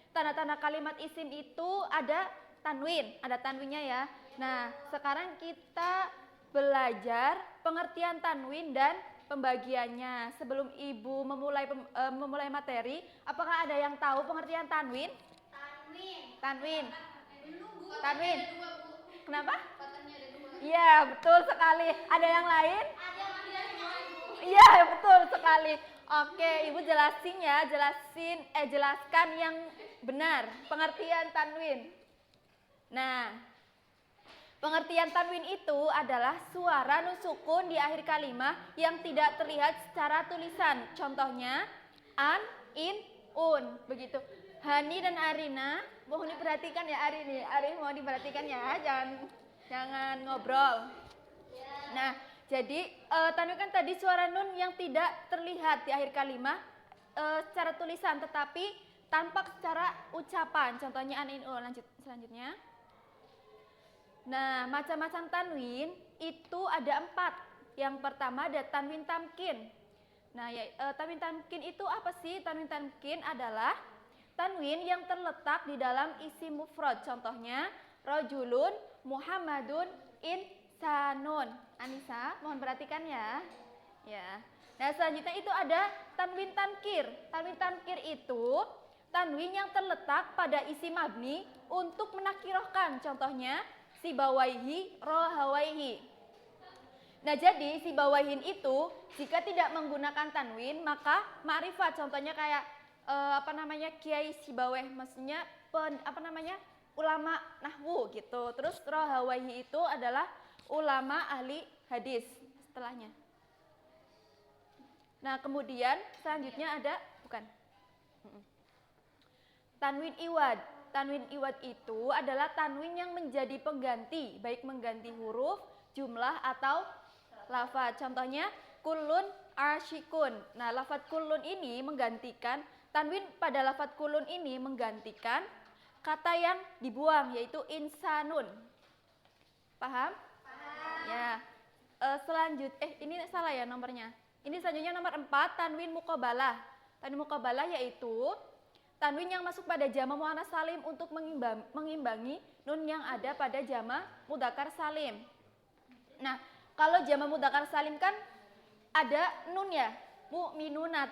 tanda-tanda kalimat isim itu ada tanwinnya ya. Nah, sekarang kita belajar pengertian tanwin dan pembagiannya. Sebelum Ibu memulai materi, apakah ada yang tahu pengertian tanwin? Tanwin. Kenapa? Iya, betul sekali. Ada yang lain? Iya, betul sekali. Oke, Ibu jelaskan yang benar pengertian tanwin. Nah, pengertian tanwin itu adalah suara nun sukun di akhir kalimat yang tidak terlihat secara tulisan. Contohnya an, in, un, begitu. Hani dan Arina, mohon diperhatikan ya Ari mau diperhatikan ya, jangan ngobrol. Nah, jadi tanwin kan tadi suara nun yang tidak terlihat di akhir kalimat secara tulisan, tetapi tampak secara ucapan. Contohnya an, in, un. Lanjut selanjutnya. Nah, macam-macam tanwin itu ada 4. Yang pertama ada tanwin tamkin. Nah, tanwin tamkin itu apa sih? Tanwin tamkin adalah tanwin yang terletak di dalam isim mufrad. Contohnya, rajulun, Muhammadun, insanun. Anissa, mohon perhatikan ya. Ya. Nah, selanjutnya itu ada tanwin tankir. Tanwin tankir itu tanwin yang terletak pada isim mabni untuk menakirohkan. Contohnya, sibawaihi, rohawaihi. Nah, jadi sibawaihin itu jika tidak menggunakan tanwin maka ma'rifat. Contohnya kayak Kiai Sibaweh, maksudnya ulama nahwu gitu. Terus rohawaihi itu adalah ulama ahli hadis setelahnya. Nah, kemudian selanjutnya ada tanwin iwad. Tanwin iwad itu adalah tanwin yang menjadi pengganti, baik mengganti huruf, jumlah atau lafaz. Contohnya kullun asyikun. Nah, lafaz kullun ini menggantikan tanwin pada lafaz kullun ini menggantikan kata yang dibuang yaitu insanun. Paham? Ya. Ini salah ya nomornya. Ini selanjutnya nomor 4, tanwin muqabalah. Tanwin muqabalah yaitu tanwin yang masuk pada jama' muannats salim untuk mengimbangi nun yang ada pada jama' mudzakkar salim. Nah, kalau jama' mudzakkar salim kan ada nun ya, mu'minuna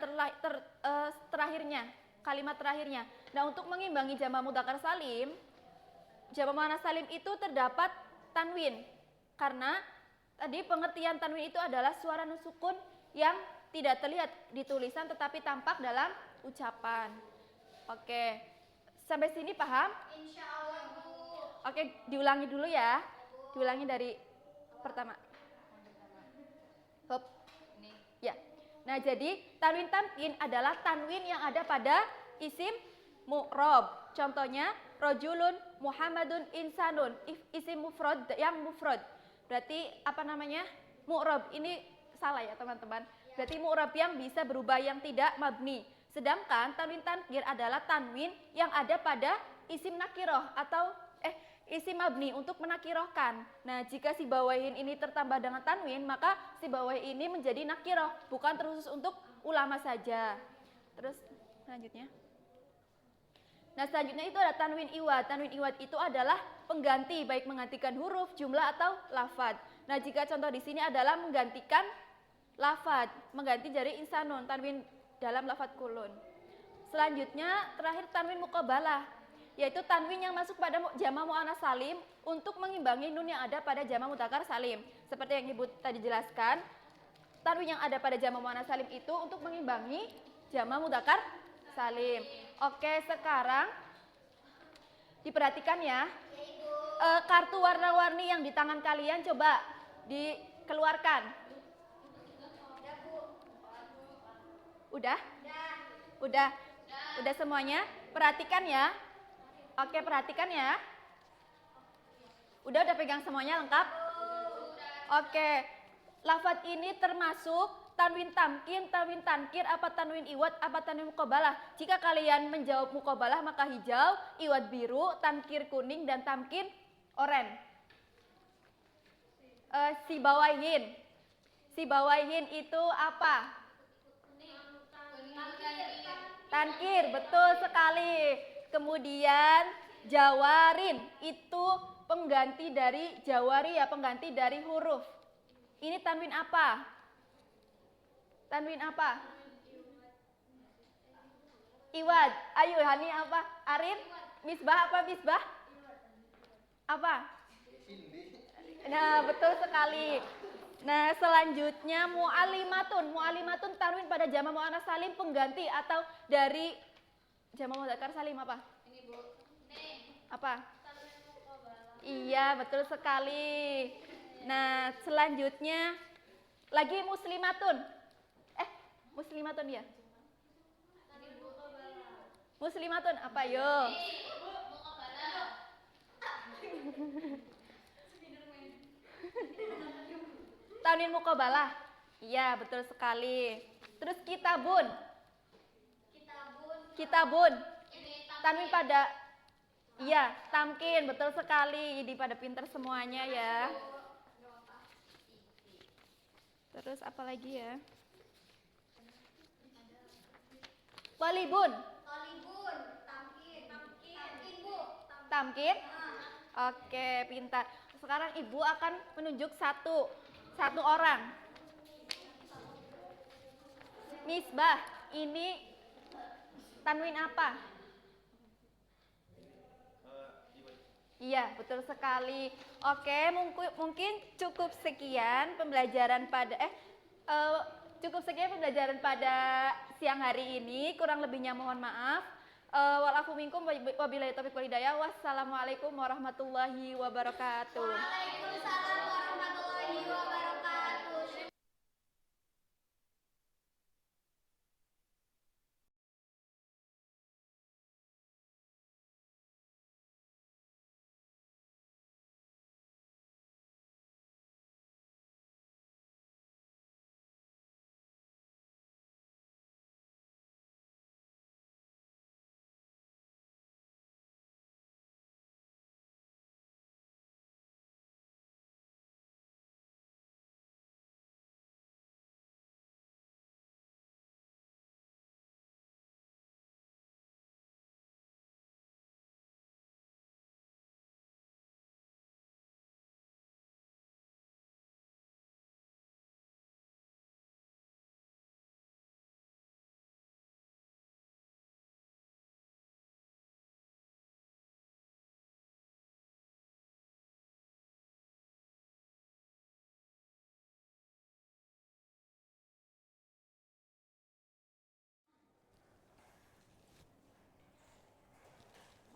terakhirnya, kalimat terakhirnya. Nah, untuk mengimbangi jama' mudzakkar salim, jama' muannats salim itu terdapat tanwin. Karena tadi pengertian tanwin itu adalah suara nun sukun yang tidak terlihat di tulisan tetapi tampak dalam ucapan. Oke, sampai sini paham? Insya Allah, Bu. Oke, diulangi dulu ya. Diulangi dari pertama. Hop. Ya. Nah, jadi tanwin tamkin adalah tanwin yang ada pada isim mu'rob. Contohnya rojulun, Muhammadun, insanun. Isim mufrad yang mufrad. Berarti mu'rob. Ini salah ya, teman-teman. Berarti mu'rob yang bisa berubah, yang tidak mabni. Sedangkan tanwin tankir adalah tanwin yang ada pada isim nakiroh atau isim mabni untuk menakirohkan. Nah, jika si bawaihin ini tertambah dengan tanwin, maka si bawaihin ini menjadi nakiroh, bukan terkhusus untuk ulama saja. Terus selanjutnya. Nah, selanjutnya itu ada tanwin iwad. Tanwin iwad itu adalah pengganti, baik menggantikan huruf, jumlah atau lafad. Nah, jika contoh di sini adalah menggantikan lafad, mengganti dari insanun, tanwin dalam lafad kulun. Selanjutnya terakhir tanwin muqabalah, yaitu tanwin yang masuk pada jama' muannats salim untuk mengimbangi nun yang ada pada jama' mudzakkar salim. Seperti yang Ibu tadi jelaskan, tanwin yang ada pada jama' muannats salim itu untuk mengimbangi jama' mudzakkar salim. Oke, sekarang diperhatikan ya. Kartu warna-warni yang di tangan kalian coba dikeluarkan. Udah? Udah semuanya? Perhatikan ya. Oke, perhatikan ya. Udah pegang semuanya lengkap? Oke. Lafaz ini termasuk tanwin tamkin, tanwin tankir, apa tanwin iwad, apa tanwin muqabalah. Jika kalian menjawab muqabalah maka hijau, iwad biru, tankir kuning, dan tamkin oranye. Sibawaihin. Sibawaihin itu apa? Tankir, betul sekali. Kemudian jawarin itu pengganti dari jawari ya, pengganti dari huruf. Ini tanwin apa? Tanwin apa? Iwad. Ayo Hani apa? Arin? Misbah apa misbah? Apa? Nah, betul sekali. Nah, selanjutnya mu'alimatun. Mu'alimatun tanwin pada jama' muannats salim pengganti atau dari jama' mudzakkar salim apa? Ini, Bu. Apa? Iya, betul sekali. Nah, selanjutnya lagi muslimatun. Muslimatun ya? Muslimatun apa yo? Tanwin muqabalah. Iya, betul sekali. Terus kitabun. Kitabun. Tanwin pada iya, tamkin, betul sekali. Jadi pada pinter semuanya ya. Terus apa lagi ya? Tolibun. Tolibun. Tamkin. Tamkin, Bu. Tamkin. Oke, pintar. Sekarang Ibu akan menunjuk satu orang. Misbah, ini tanwin apa? Iya, betul sekali. Oke, mungkin cukup sekian pembelajaran pada siang hari ini. Kurang lebihnya mohon maaf. Walafu minkum wabillahi taufiq wal hidayah. Wassalamualaikum warahmatullahi wabarakatuh. Waalaikumsalam warahmatullahi wabarakatuh.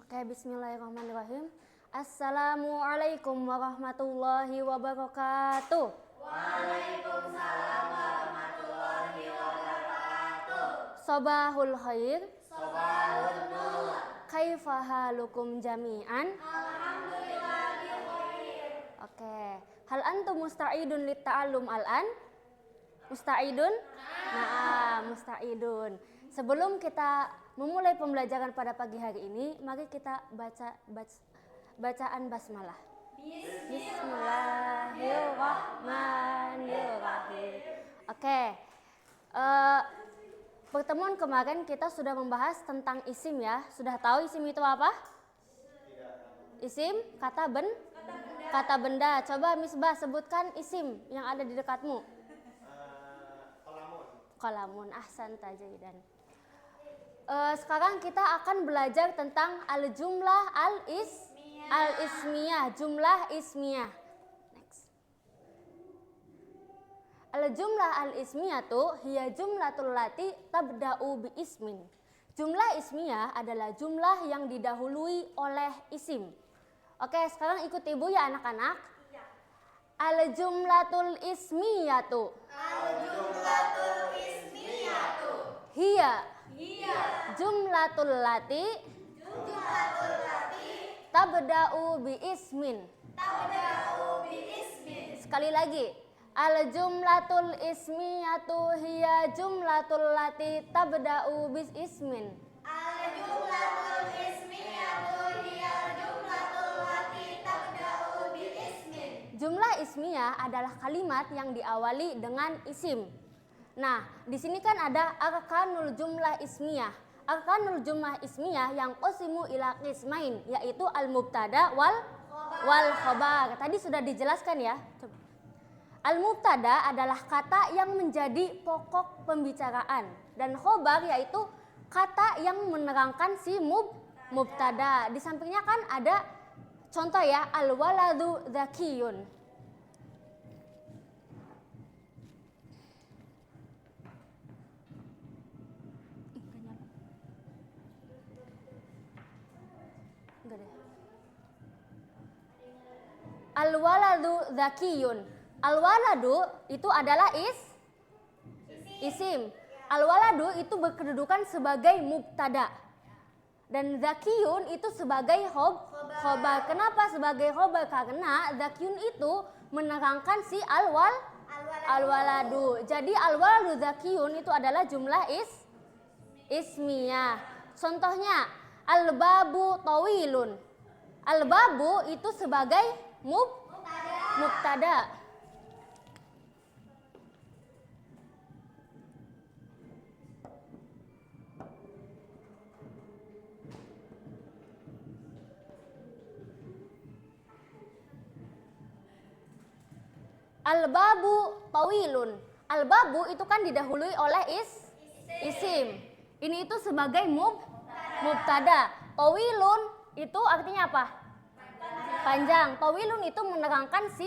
Oke, bismillahirrahmanirrahim. Assalamualaikum warahmatullahi wabarakatuh. Waalaikumsalam warahmatullahi wabarakatuh. Sobahul khair. Sobahul nur. Kaifa halukum jami'an? Alhamdulillah bikhair. Oke. Hal antum musta'idun litta'allum al'an? Musta'idun? Nah, musta'idun. Sebelum kita memulai pembelajaran pada pagi hari ini, mari kita bacaan basmalah. Bismillahirrahmanirrahim. Oke. Pertemuan kemarin kita sudah membahas tentang isim ya. Sudah tahu isim itu apa? Isim kata benda. Coba Misbah sebutkan isim yang ada di dekatmu. Qalamun. Ahsan tajaidan. Sekarang kita akan belajar tentang al-jumlah al-ismiyah, jumlah ismiyah. Next. Al-jumlah al-ismiyah hiya jumlatul lati tabda'u bi ismin. Jumlah ismiyah adalah jumlah yang didahului oleh isim. Oke, sekarang ikut Ibu ya anak-anak. Al-jumlatul ismiyatu. Al-jumlatul ismiyatu. Hiya jumlatul lati tabda'u bi ismin. Sekali lagi. Al jumlatul ismiyatu hiya jumlatul lati tabda'u bi ismin. Al jumlatul ismiyatu hiya jumlatul lati tabda'u bi ismin. Jumlah ismiyah adalah kalimat yang diawali dengan isim. Nah, di sini kan ada arkanul jumlah ismiyah. Arkanul jumlah ismiyah yang qasimu ila qismain, yaitu al-mubtada wal khabar. Tadi sudah dijelaskan ya. Al-mubtada adalah kata yang menjadi pokok pembicaraan dan khobar yaitu kata yang menerangkan si mubtada. Di sampingnya kan ada contoh ya, al-waladu dzakiyun. Al-waladu dzakiyun. Al-waladu itu adalah isim. Al-waladu itu berkedudukan sebagai mubtada. Dan dzakiyun itu sebagai khobar. Kenapa sebagai khobar? Karena dzakiyun itu menerangkan si al-waladu. Jadi al-waladu dzakiyun itu adalah jumlah ismiyah. Contohnya al-babu tawilun. Al-babu itu sebagai mubtada. Al-babu tawilun. Al-babu itu kan didahului oleh isim. Ini itu sebagai mubtada. Tawilun itu artinya apa? Panjang. Tawilun itu menerangkan si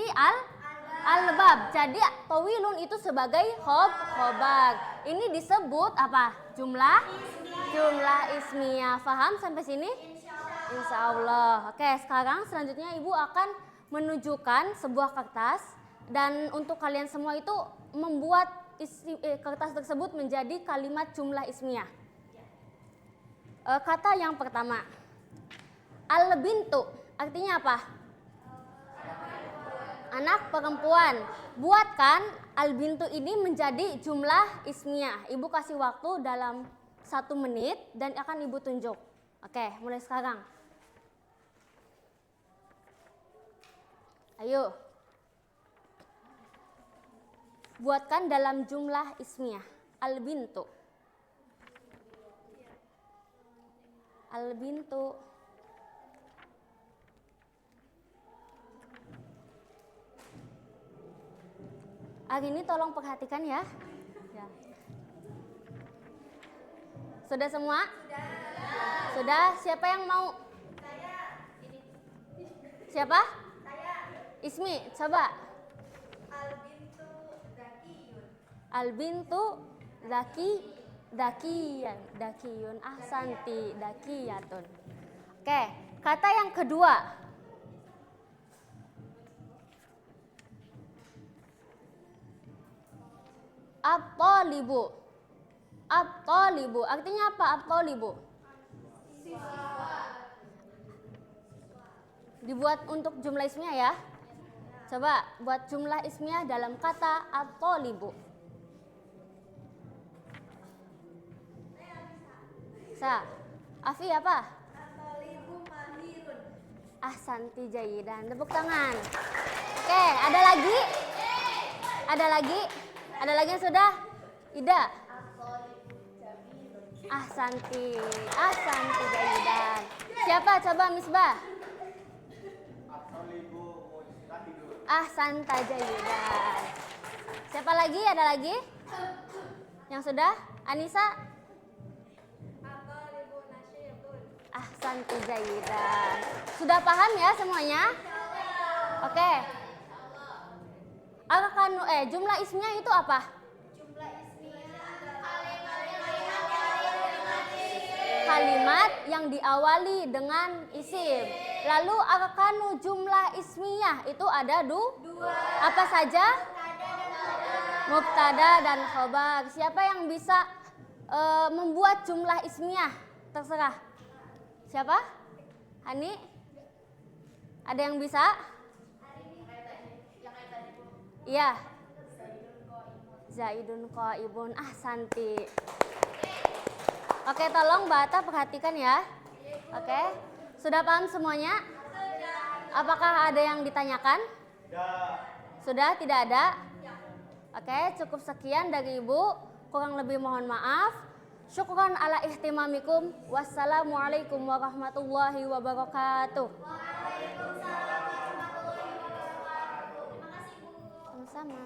al-bab. Jadi tawilun itu sebagai khobar. Ini disebut apa? Jumlah ismiyah. Faham sampai sini? Insya Allah. Oke, sekarang selanjutnya Ibu akan menunjukkan sebuah kertas dan untuk kalian semua itu membuat kertas tersebut menjadi kalimat jumlah ismiyah. Kata yang pertama, al-bintu artinya apa? Anak perempuan. Buatkan al-bintu ini menjadi jumlah ismiyah. Ibu kasih waktu dalam 1 menit dan akan Ibu tunjuk. Oke, mulai sekarang. Ayo. Buatkan dalam jumlah ismiyah. Al-bintu. Al-bintu. Hari ini tolong perhatikan ya. Sudah semua? Sudah. Siapa yang mau? Siapa? Ismi, coba. Al-bintu dakiyun, ahsanti, dakiyatun. Oke, kata yang kedua. At-talibu. At-talibu artinya apa? At-talibu. Dibuat untuk jumlah ismiyah ya. Coba buat jumlah ismiyah dalam kata at-talibu. Afi apa? At-talibu mahirun. Ahsanti jayidan. Tepuk tangan. Oke, ada lagi? Ada lagi? Ada lagi yang sudah? Ida. Ahsanti jayidan. Siapa? Coba Misbah. Ahsanta jayidan. Siapa lagi? Ada lagi? Yang sudah? Anissa? Ahsanti jayidan. Sudah paham ya semuanya? Oke. Jumlah ismiyah itu apa? Kalimat yang diawali dengan isim. Lalu arkanu jumlah ismiyah itu ada dua. Apa saja? Mubtada dan khobar. Siapa yang bisa membuat jumlah ismiyah? Terserah. Siapa? Hani? Ada yang bisa? Iya. Zaidun qaibun. Ahsanti. Oke, tolong Mbak Atta perhatikan ya. Oke. Sudah paham semuanya? Apakah ada yang ditanyakan? Sudah, tidak ada? Oke, cukup sekian dari Ibu. Kurang lebih mohon maaf. Syukran ala ihtimamikum. Wassalamualaikum warahmatullahi wabarakatuh. Waalaikumsalam warahmatullahi wabarakatuh. Terima kasih, Bu. Sama-sama.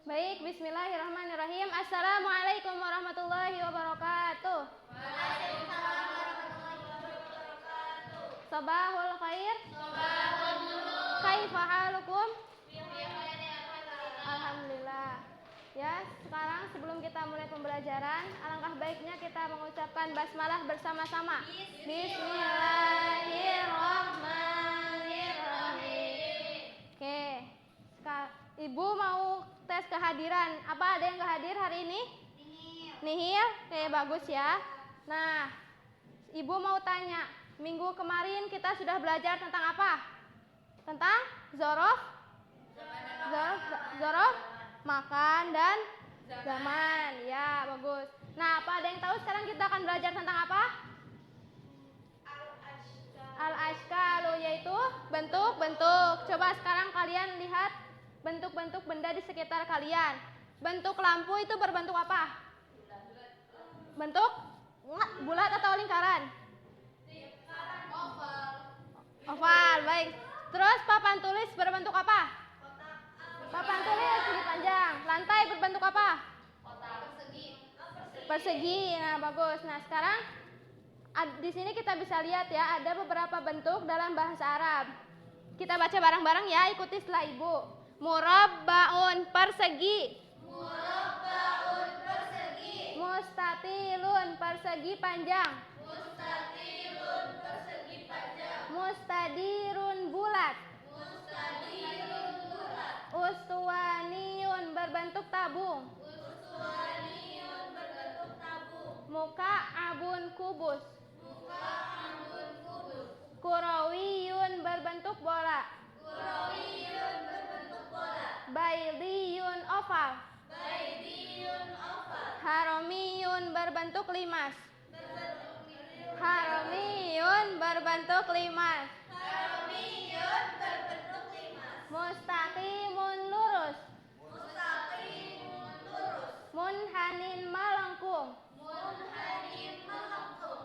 Baik, bismillahirrahmanirrahim. Assalamualaikum warahmatullahi wabarakatuh. Waalaikumsalam warahmatullahi wabarakatuh. Sabahul khair. Sabahul nur. Kaifa halukum? Alhamdulillah. Ya, sekarang sebelum kita mulai pembelajaran, alangkah baiknya kita mengucapkan basmalah bersama-sama. Bismillahirrahmanirrahim. Oke, Ibu mau tes kehadiran. Apa ada yang hadir hari ini? Nihil. Oke, bagus ya. Nah, Ibu mau tanya, minggu kemarin kita sudah belajar tentang apa? Tentang zorof, makan dan zaman. Ya, bagus. Nah, apa ada yang tahu sekarang kita akan belajar tentang apa? Al-ashkalu, yaitu bentuk-bentuk. Coba sekarang kalian lihat bentuk-bentuk benda di sekitar kalian. Bentuk lampu itu berbentuk apa? Bentuk bulat atau lingkaran? Oval, baik. Terus papan tulis berbentuk apa? Papan tulis segi panjang. Lantai berbentuk apa? Persegi. Nah, bagus. Nah, sekarang di sini kita bisa lihat ya, ada beberapa bentuk dalam bahasa Arab. Kita baca bareng-bareng ya, ikuti setelah Ibu. Murabbaun, persegi. Mustatilun, persegi panjang. Mustadirun, bulat. Ustuwaniyun, berbentuk tabung. Muka'abun, kubus. Kurawiyun, berbentuk bola. Baydiyun, oval. Haramiyun, berbentuk limas. Mustaqimun, lurus. Munhanin, melengkung.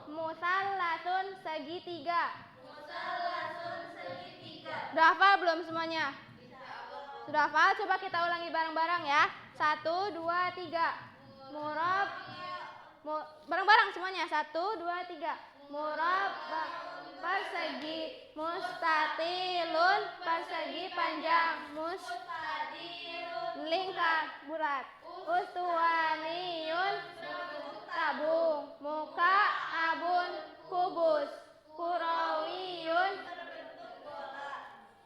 Musallasun, segitiga. Sudah hafal belum semuanya? Sudah hafal? Coba kita ulangi bareng-bareng ya. 1, 2, 3. Bareng-bareng semuanya. 1, 2, 3. Murabba, persegi. Mustatilun, persegi panjang. Lingkar, bulat. Ustuwaniyun, tabung. Muka'abun, kubus. Kurawiyun,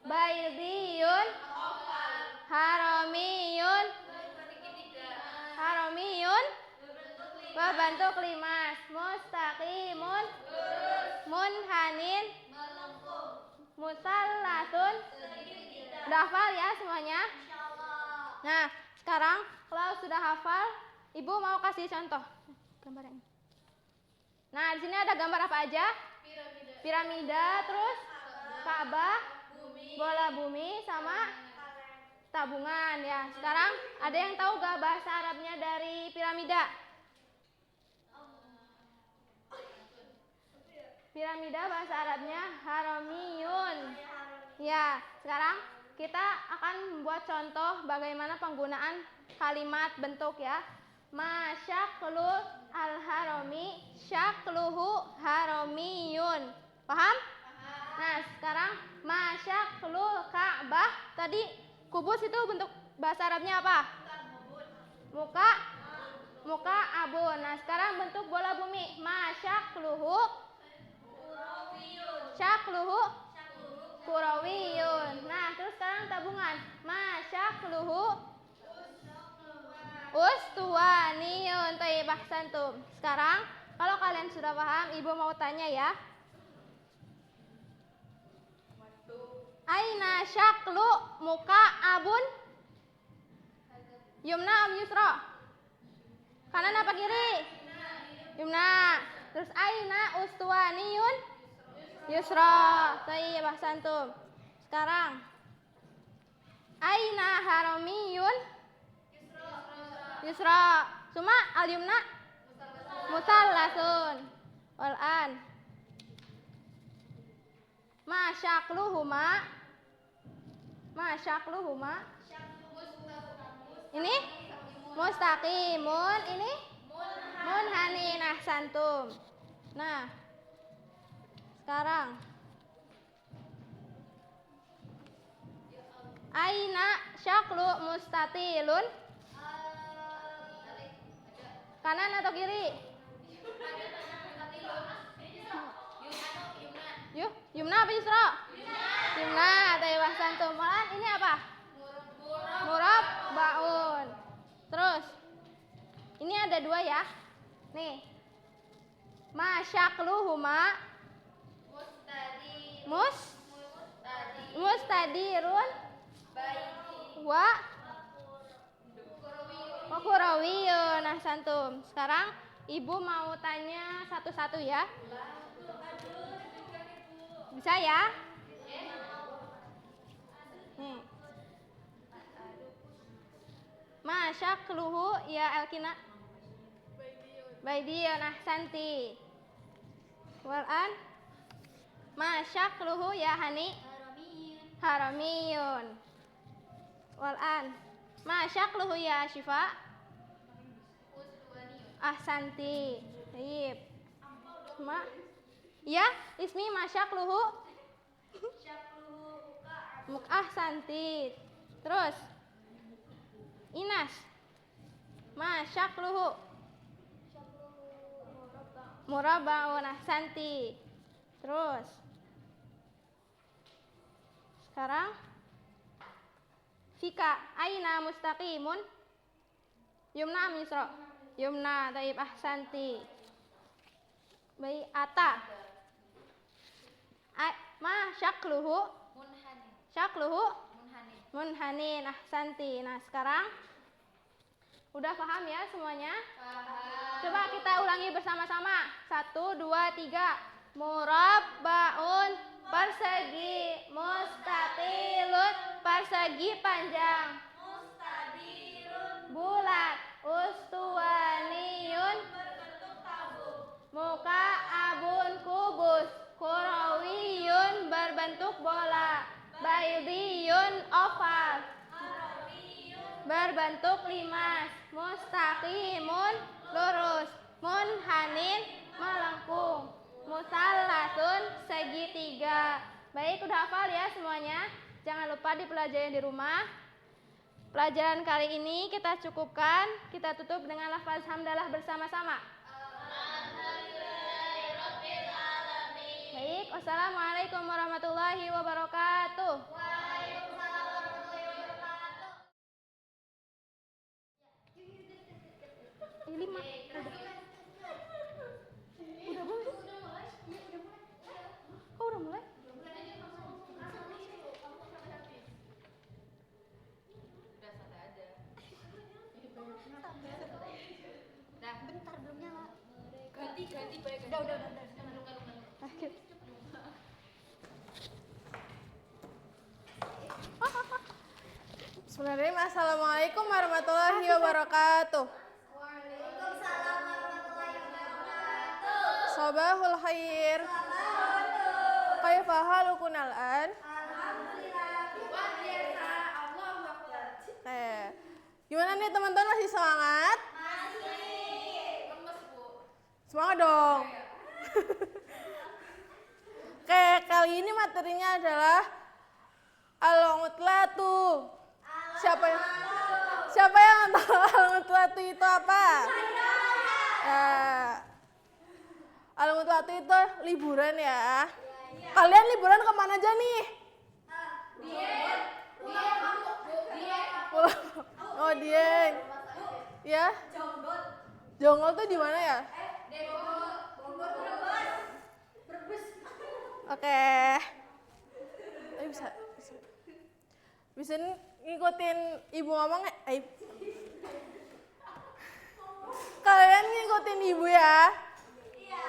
baydiyun, haramiyun berbentuk limas. Mustaqimun, munhanin, musallasun. Udah hafal ya semuanya? Nah, sekarang kalau sudah hafal, Ibu mau kasih contoh gambar ini. Nah, di sini ada gambar apa aja? Piramida, terus Ka'bah, bola bumi, sama tabungan ya. Sekarang ada yang tahu gak bahasa Arabnya dari piramida? Piramida bahasa Arabnya haramiyun. Ya, sekarang kita akan membuat contoh bagaimana penggunaan kalimat bentuk ya. Masyaklu al-harami, syakluhu haramiyun. Paham? Nah, sekarang masyaklu Ka'bah, tadi kubus itu bentuk bahasa Arabnya apa? Muka abun. Nah, sekarang bentuk bola bumi. Masyakluhu kurawiyun. Nah, terus sekarang tabungan. Masyakluhu ustuwaniyun. Thayyib, ahsantum. Sekarang kalau kalian sudah paham, Ibu mau tanya ya. Aina syaklu muka abun? Yumna am yusra? Kanan apa kiri? Yumna. Terus aina ustuwaniyun? Yusra. Thayyib, ahsantum. Sekarang aina haramiyun? Yusra. Suma al yumna? Musallasun. Wal'an masyakluhuma ini mustaqimun, ini munhanin. Ahsantum. Nah, sekarang Aina syaklu mustatilun? Kanan atau kiri? Yuk, Yumna apa Yusra? Yumna, tayyib ahsantum. Malah ini apa? Murab baun. Terus ini ada dua ya. Nih. Ma syakluhuma mustadirun wa kurawiyun. Nah, santum. Sekarang Ibu mau tanya satu-satu ya. Bisa ya? Nih. Ma syakluhu ya Elkina? Baidiyun. Nah, santi. Walan ma syakluhu ya Hani? Haramiyun. Walan ma syakluhu ya Syifa? Ahsanti. Baik. Ma ya, ismi ma syakluhu? Ahsanti. Terus Inas ma syakluhu? Murabba'un. Ahsanti. Terus sekarang Fika aina mustaqimun? Yumna am Yusra? Yumna. Taib ahsanti. Baik, Ata ma syakluhu? Syakluhu? Munhanin. Ahsanti. Nah, sekarang udah paham ya semuanya? Paham. Coba kita ulangi bersama-sama. 1, 2, 3. Murabba'un, persegi. Mustatilun, persegi panjang. Mustadirun, bulat. Ustuwaniyun, berbentuk tabung. Muka'abun, kubus. Kurawiyun, berbentuk bola. Baydiyun, oval. Berbentuk limas. Mustaqimun, lurus. Munhanin, melengkung. Musallasun, segitiga. Baik, udah hafal ya semuanya? Jangan lupa dipelajari di rumah. Pelajaran kali ini kita cukupkan. Kita tutup dengan lafaz hamdalah bersama-sama. Baik, wassalamualaikum warahmatullahi wabarakatuh. Waalaikumsalam warahmatullahi wabarakatuh. Ini 5. Udah belum? Kok udah mulai? Bentar belum nyala. Ganti baik. Udah. Akhir. Bismillahirrahmanirrahim. Assalamualaikum warahmatullahi wabarakatuh. Waalaikumsalam warahmatullahi wabarakatuh. Sabahul khair. Kaifa halukum al-an? Alhamdulillah. Luar biasa. Allahu Akbar. Gimana nih teman-teman, masih semangat? Masih. Lemes, Bu. Semangat dong. Oke, kali ini materinya adalah al-mutlatu. Siapa yang tahu al-mutlatu itu apa? Al-mutlatu itu liburan ya. Kalian liburan kemana aja nih? Oh, Dieng. Ya? Jonggol tuh di mana ya? Oke. Bisa ngikutin ibu ngomong nggak? Kalian ngikutin ibu ya? Iya.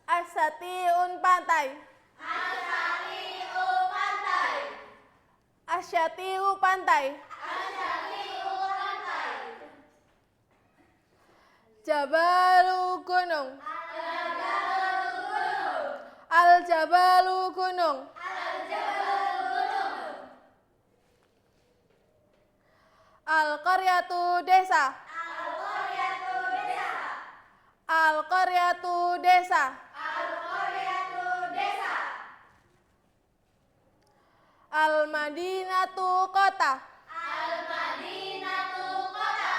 Asyatiun pantai. Asyatiu pantai. Jabalu gunung. Al-jabalu gunung. Al-qaryatu desa. Al-qaryatu desa. Al-Madinatu kota. Al-Madinatu kota.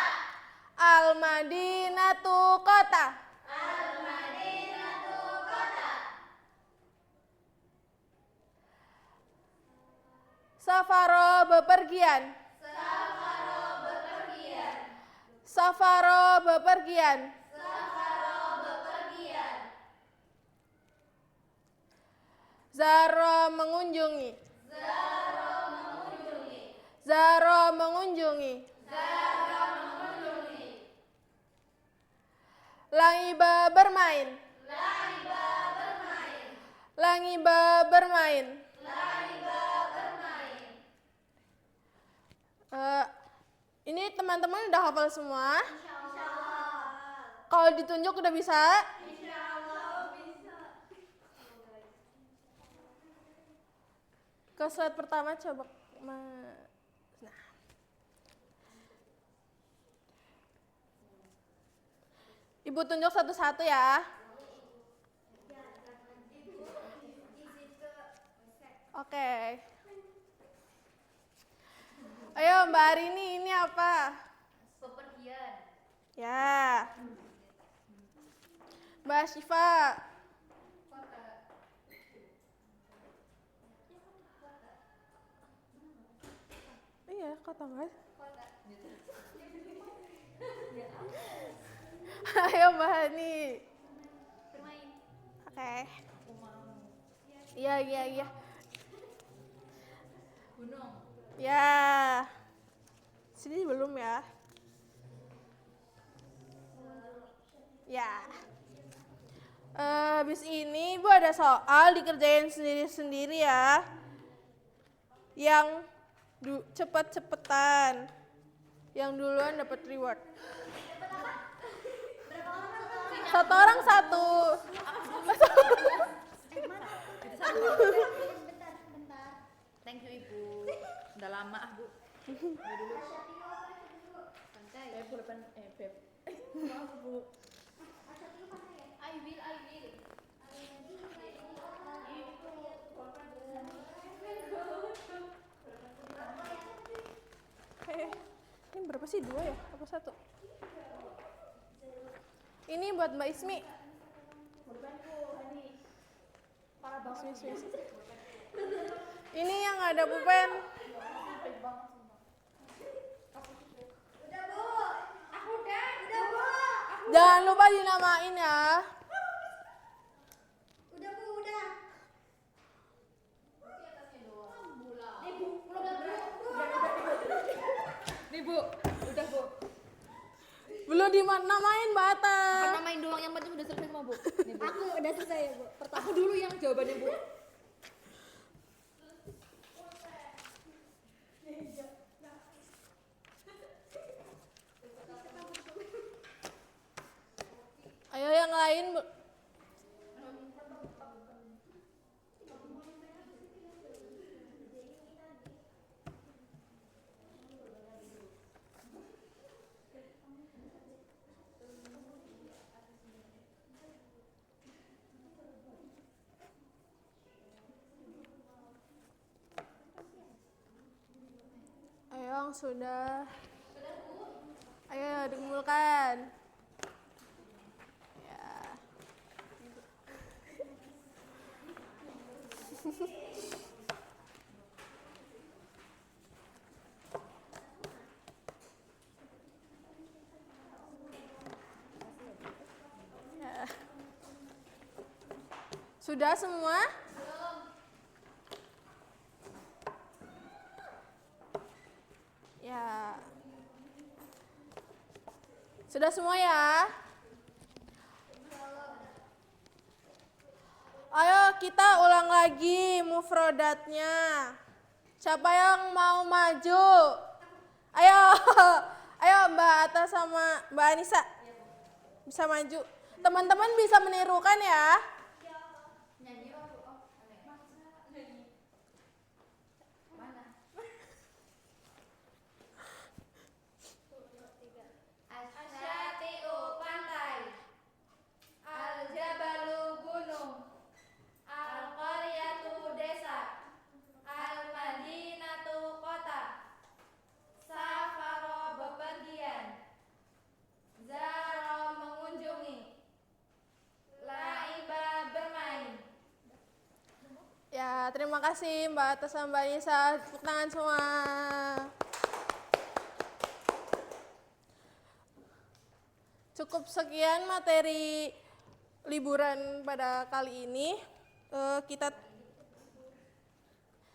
Al-Madinatu kota. Al-Madinatu kota. Safaro bepergian. Safaro bepergian. Safaro bepergian. Safaro bepergian. Zaro mengunjungi. Zaro mengunjungi. Zaro mengunjungi. Zaro mengunjungi. Langiba bermain. Laiba bermain. Langiba bermain. Laiba bermain. Ini teman-teman udah hafal semua? Kalau ditunjuk udah bisa? Ke slide pertama coba. Nah. Ibu tunjuk satu-satu ya. Oke. Ayo Mbak Arini, ini apa? Bepergian. Ya. Mbak Syifa. Iya, kota Mas. Ayo Mbak Hani. Oke. Iya. Gunung. Ya. Sini belum ya? Ya. Habis ini Ibu ada soal dikerjain sendiri-sendiri ya. Yang cepet-cepetan. Yang duluan dapat reward. Satu orang satu. Thank you Ibu. Udah lama ah Bu. Santai. Beb. Maaf Bu. I will. Ini berapa sih? 2 ya? Apa 1? Ini buat Mbak Ismi. Ismi. Ini yang ada pulpen. Udah Bu. Aku udah Bu. Jangan lupa dinamain ya. Udah Bu, udah. Nih Bu, udah Bu. Belum dinamain Mbak Ata. Namain doang, yang penting udah selesai semua Bu. Nih Bu. Aku udah selesai ya, Bu. Aku dulu yang jawabannya Bu. Ayo yang lain. Ayo yang sudah. Ayo dikumpulkan. Sudah semua? Ya. Sudah semua ya? Ayo kita ulang lagi mufrodatnya. Siapa yang mau maju? Ayo, ayo Mbak Atta sama Mbak Anissa. Bisa maju. Teman-teman bisa menirukan ya. Asyati'u pantai. Al-jabalu gunung. Al-qaryatu desa. Al-madinatu Ya, terima kasih Mbak Atta sama Mbak Nisa. Tepuk tangan semua. Cukup sekian materi liburan pada kali ini. Kita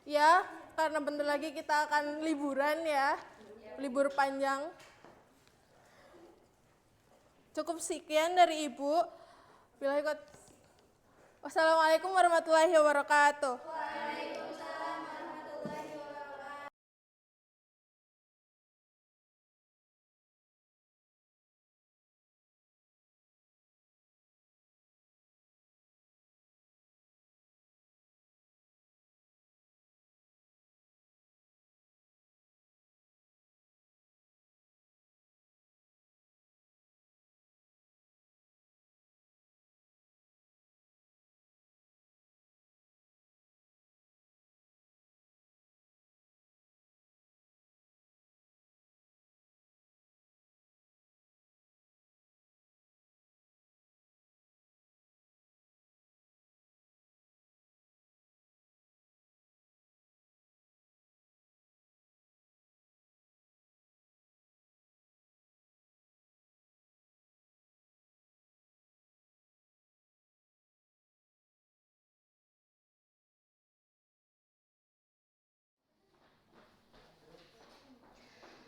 ya, karena bentar lagi kita akan liburan ya, libur panjang. Cukup sekian dari Ibu. Wassalamualaikum warahmatullahi wabarakatuh.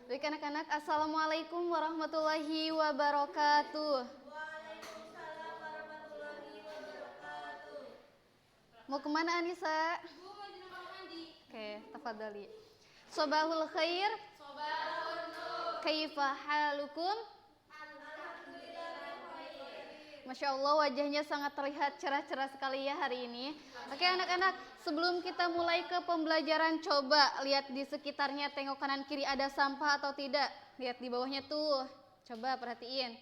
Baik anak-anak, Assalamualaikum warahmatullahi wabarakatuh. Mau kemana Anissa? Oke, tafadhali. Sobahul khair. Kaifa halukum? Masya Allah, wajahnya sangat terlihat cerah-cerah sekali ya hari ini. Oke anak-anak, sebelum kita mulai ke pembelajaran, coba lihat di sekitarnya, tengok kanan kiri ada sampah atau tidak. Lihat di bawahnya tuh, coba perhatiin.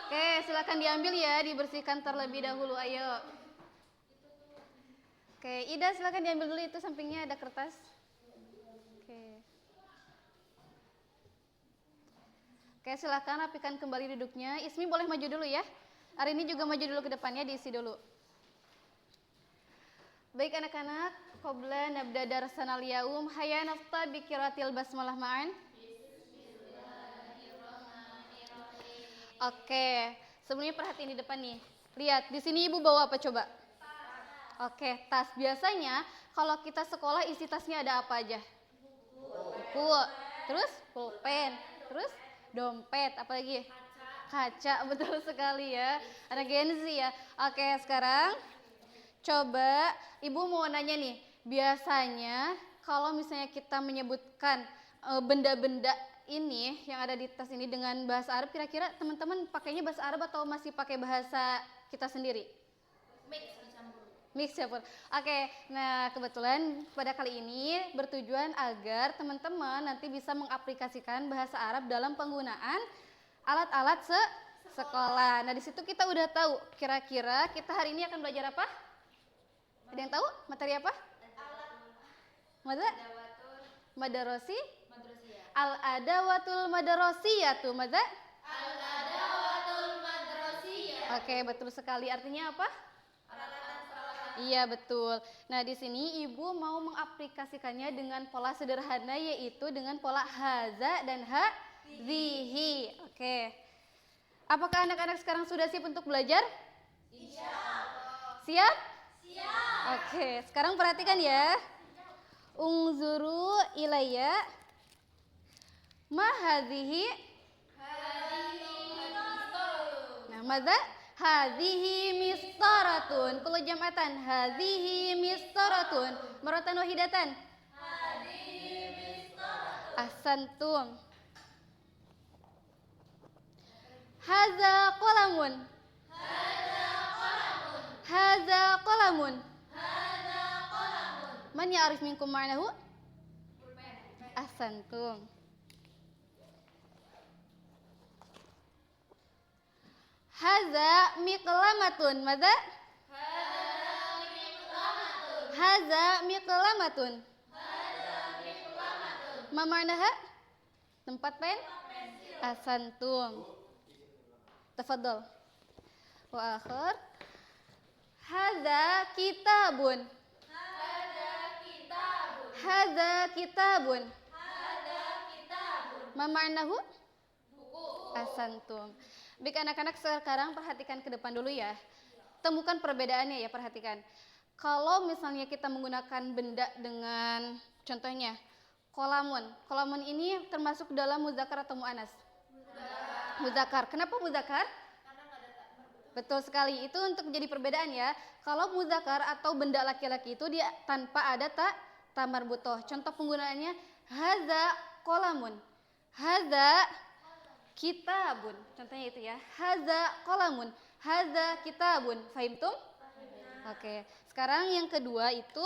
Oke, silakan diambil ya, dibersihkan terlebih dahulu, ayo. Oke, Ida silakan diambil dulu, itu sampingnya ada kertas. Oke. Oke, silakan rapikan kembali duduknya. Ismi boleh maju dulu ya. Hari ini juga maju dulu ke depannya, diisi dulu. Baik anak-anak, qabla nabda darsana al-yaum, hayya nafta bi qiraatil basmalah ma'an. Oke, sebelumnya perhatiin di depan nih. Lihat, di sini Ibu bawa apa coba? Oke, tas. Biasanya kalau kita sekolah isi tasnya ada apa aja? Buku. Terus pulpen. Terus dompet, apa lagi? Kaca, betul sekali ya. Anak Gen Z ya. Oke, sekarang coba Ibu mau nanya nih. Biasanya kalau misalnya kita menyebutkan benda-benda ini yang ada di tas ini dengan bahasa Arab, kira-kira teman-teman pakainya bahasa Arab atau masih pakai bahasa kita sendiri? Mix campur. Oke, nah kebetulan pada kali ini bertujuan agar teman-teman nanti bisa mengaplikasikan bahasa Arab dalam penggunaan alat-alat sekolah. Nah di situ kita udah tahu kira-kira kita hari ini akan belajar apa? Ada yang tahu materi apa? Mada? Madarosi? Al-adawatul madarosiyatu. Mada? Al-adawatul madarosiyah. Oke, betul sekali. Artinya apa? Iya betul. Nah di sini Ibu mau mengaplikasikannya dengan pola sederhana, yaitu dengan pola haza dan hazihi. Oke. Apakah anak-anak sekarang sudah siap untuk belajar? Siap? Siap. Oke. Sekarang perhatikan ya. Ungzuru ilayya. Ma hazihi? Nah, madza? Hadhihi mistaratun. Kalau jamatan, hadhihi mistaratun. Maratan wahidatan. Hadhihi mistaratun. Ahsantum. Hadza qalamun. Hadza qalamun. Hadza qalamun. Hadza qalamun. Man ya'rif minkum ma'nahu? Ahsantum. Haza miqlamatun. Mada? Haza miqlamatun. Haza miqlamatun. Haza miqlamatun. Ma ma'naha? Tempat pen? Ahsantum. Tafadhal. Wa akhir. Haza kitabun. Haza Hadza kitabun. Ma ma'nahu? Buku. Ahsantum. Baik anak-anak, sekarang perhatikan ke depan dulu ya. Temukan perbedaannya ya, perhatikan. Kalau misalnya kita menggunakan benda dengan contohnya kolamun. Kolamun ini termasuk dalam muzakkar atau muannas? Muzakkar. Kenapa muzakkar? Betul sekali. Itu untuk menjadi perbedaan ya. Kalau muzakkar atau benda laki-laki itu dia tanpa ada ta marbutoh. Contoh penggunaannya hadza kolamun. Hadza kitabun. Contohnya itu ya. Hadza kolamun. Hadza kitabun. Fahimtum? Oke. Sekarang yang kedua itu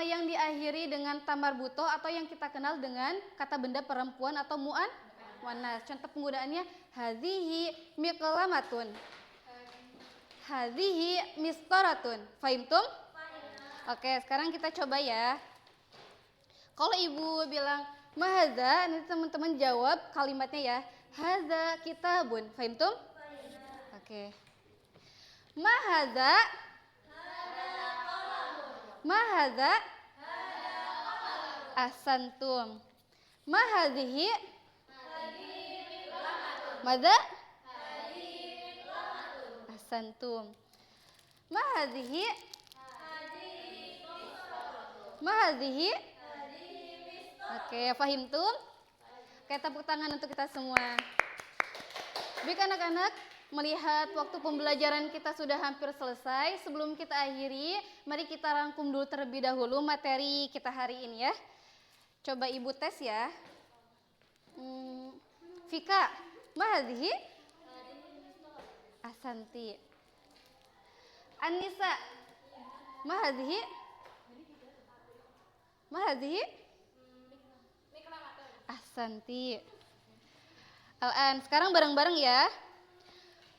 yang diakhiri dengan tamar buto atau yang kita kenal dengan kata benda perempuan atau muannas. Contoh penggunaannya hadzihi miqlamatun. Hadzihi mistaratun. Fahimtum? Oke, sekarang kita coba ya. Kalau ibu bilang mahadza, nanti teman-teman jawab kalimatnya ya. Hadza kitabun. Fahimtum? Oke. Mahadza. Mahadza. Ahsantum. Mahadhihi. Madza? Ahsantum. Mahadhihi. Mahadhihi. Oke, fahimtum? Oke, tepuk tangan untuk kita semua. Baik anak-anak, melihat waktu pembelajaran kita sudah hampir selesai. Sebelum kita akhiri, mari kita rangkum dulu terlebih dahulu materi kita hari ini ya. Coba ibu tes ya. Fika, mahadhihi? Ahsanti. Anissa, mahadhihi? Mahadhihi? Ahsanti. Al-an, sekarang bareng-bareng ya.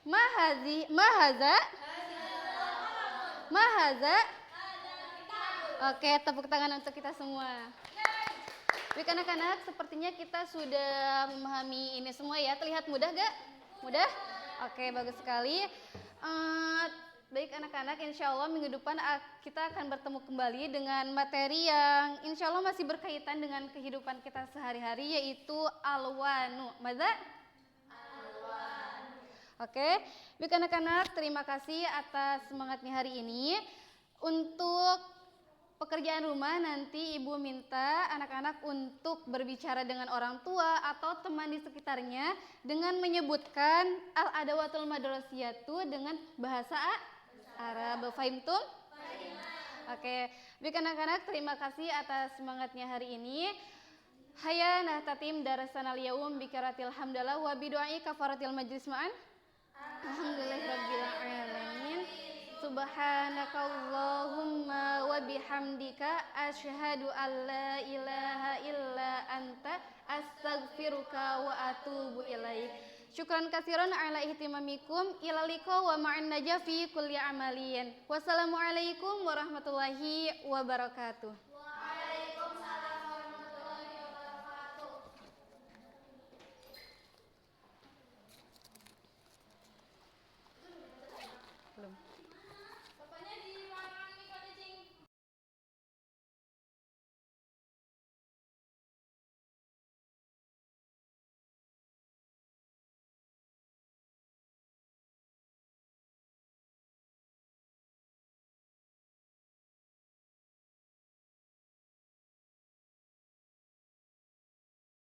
Mahadza? Mahadza? Oke, tepuk tangan untuk kita semua. Baik anak-anak, sepertinya kita sudah memahami ini semua ya. Terlihat mudah gak? Mudah? Oke, bagus sekali. Baik anak-anak, insya Allah minggu depan kita akan bertemu kembali dengan materi yang insya Allah masih berkaitan dengan kehidupan kita sehari-hari, yaitu alwanu. Maza? Oke, baik anak-anak, terima kasih atas semangatnya hari ini. Untuk pekerjaan rumah nanti ibu minta anak-anak untuk berbicara dengan orang tua atau teman di sekitarnya dengan menyebutkan al-adawatul madrasiyatu dengan bahasa Arab. Fahimtum? Oke, baik anak-anak, terima kasih atas semangatnya hari ini. Hayya nahtatim darasanal yaum bikaratil hamdalah wa bidu'ai kafaratil majlis ma'an. Alhamdulillahirabbil alamin. Subhanakallahumma wa bihamdika asyhadu an la ilaha illa anta astaghfiruka wa atubu ilaik. Syukran katsiran ala ihtimamikum ila liqa wa ma'an najafi kulli amalin. Wassalamualaikum warahmatullahi wabarakatuh. Waalaikumsalam warahmatullahi wabarakatuh. Belum.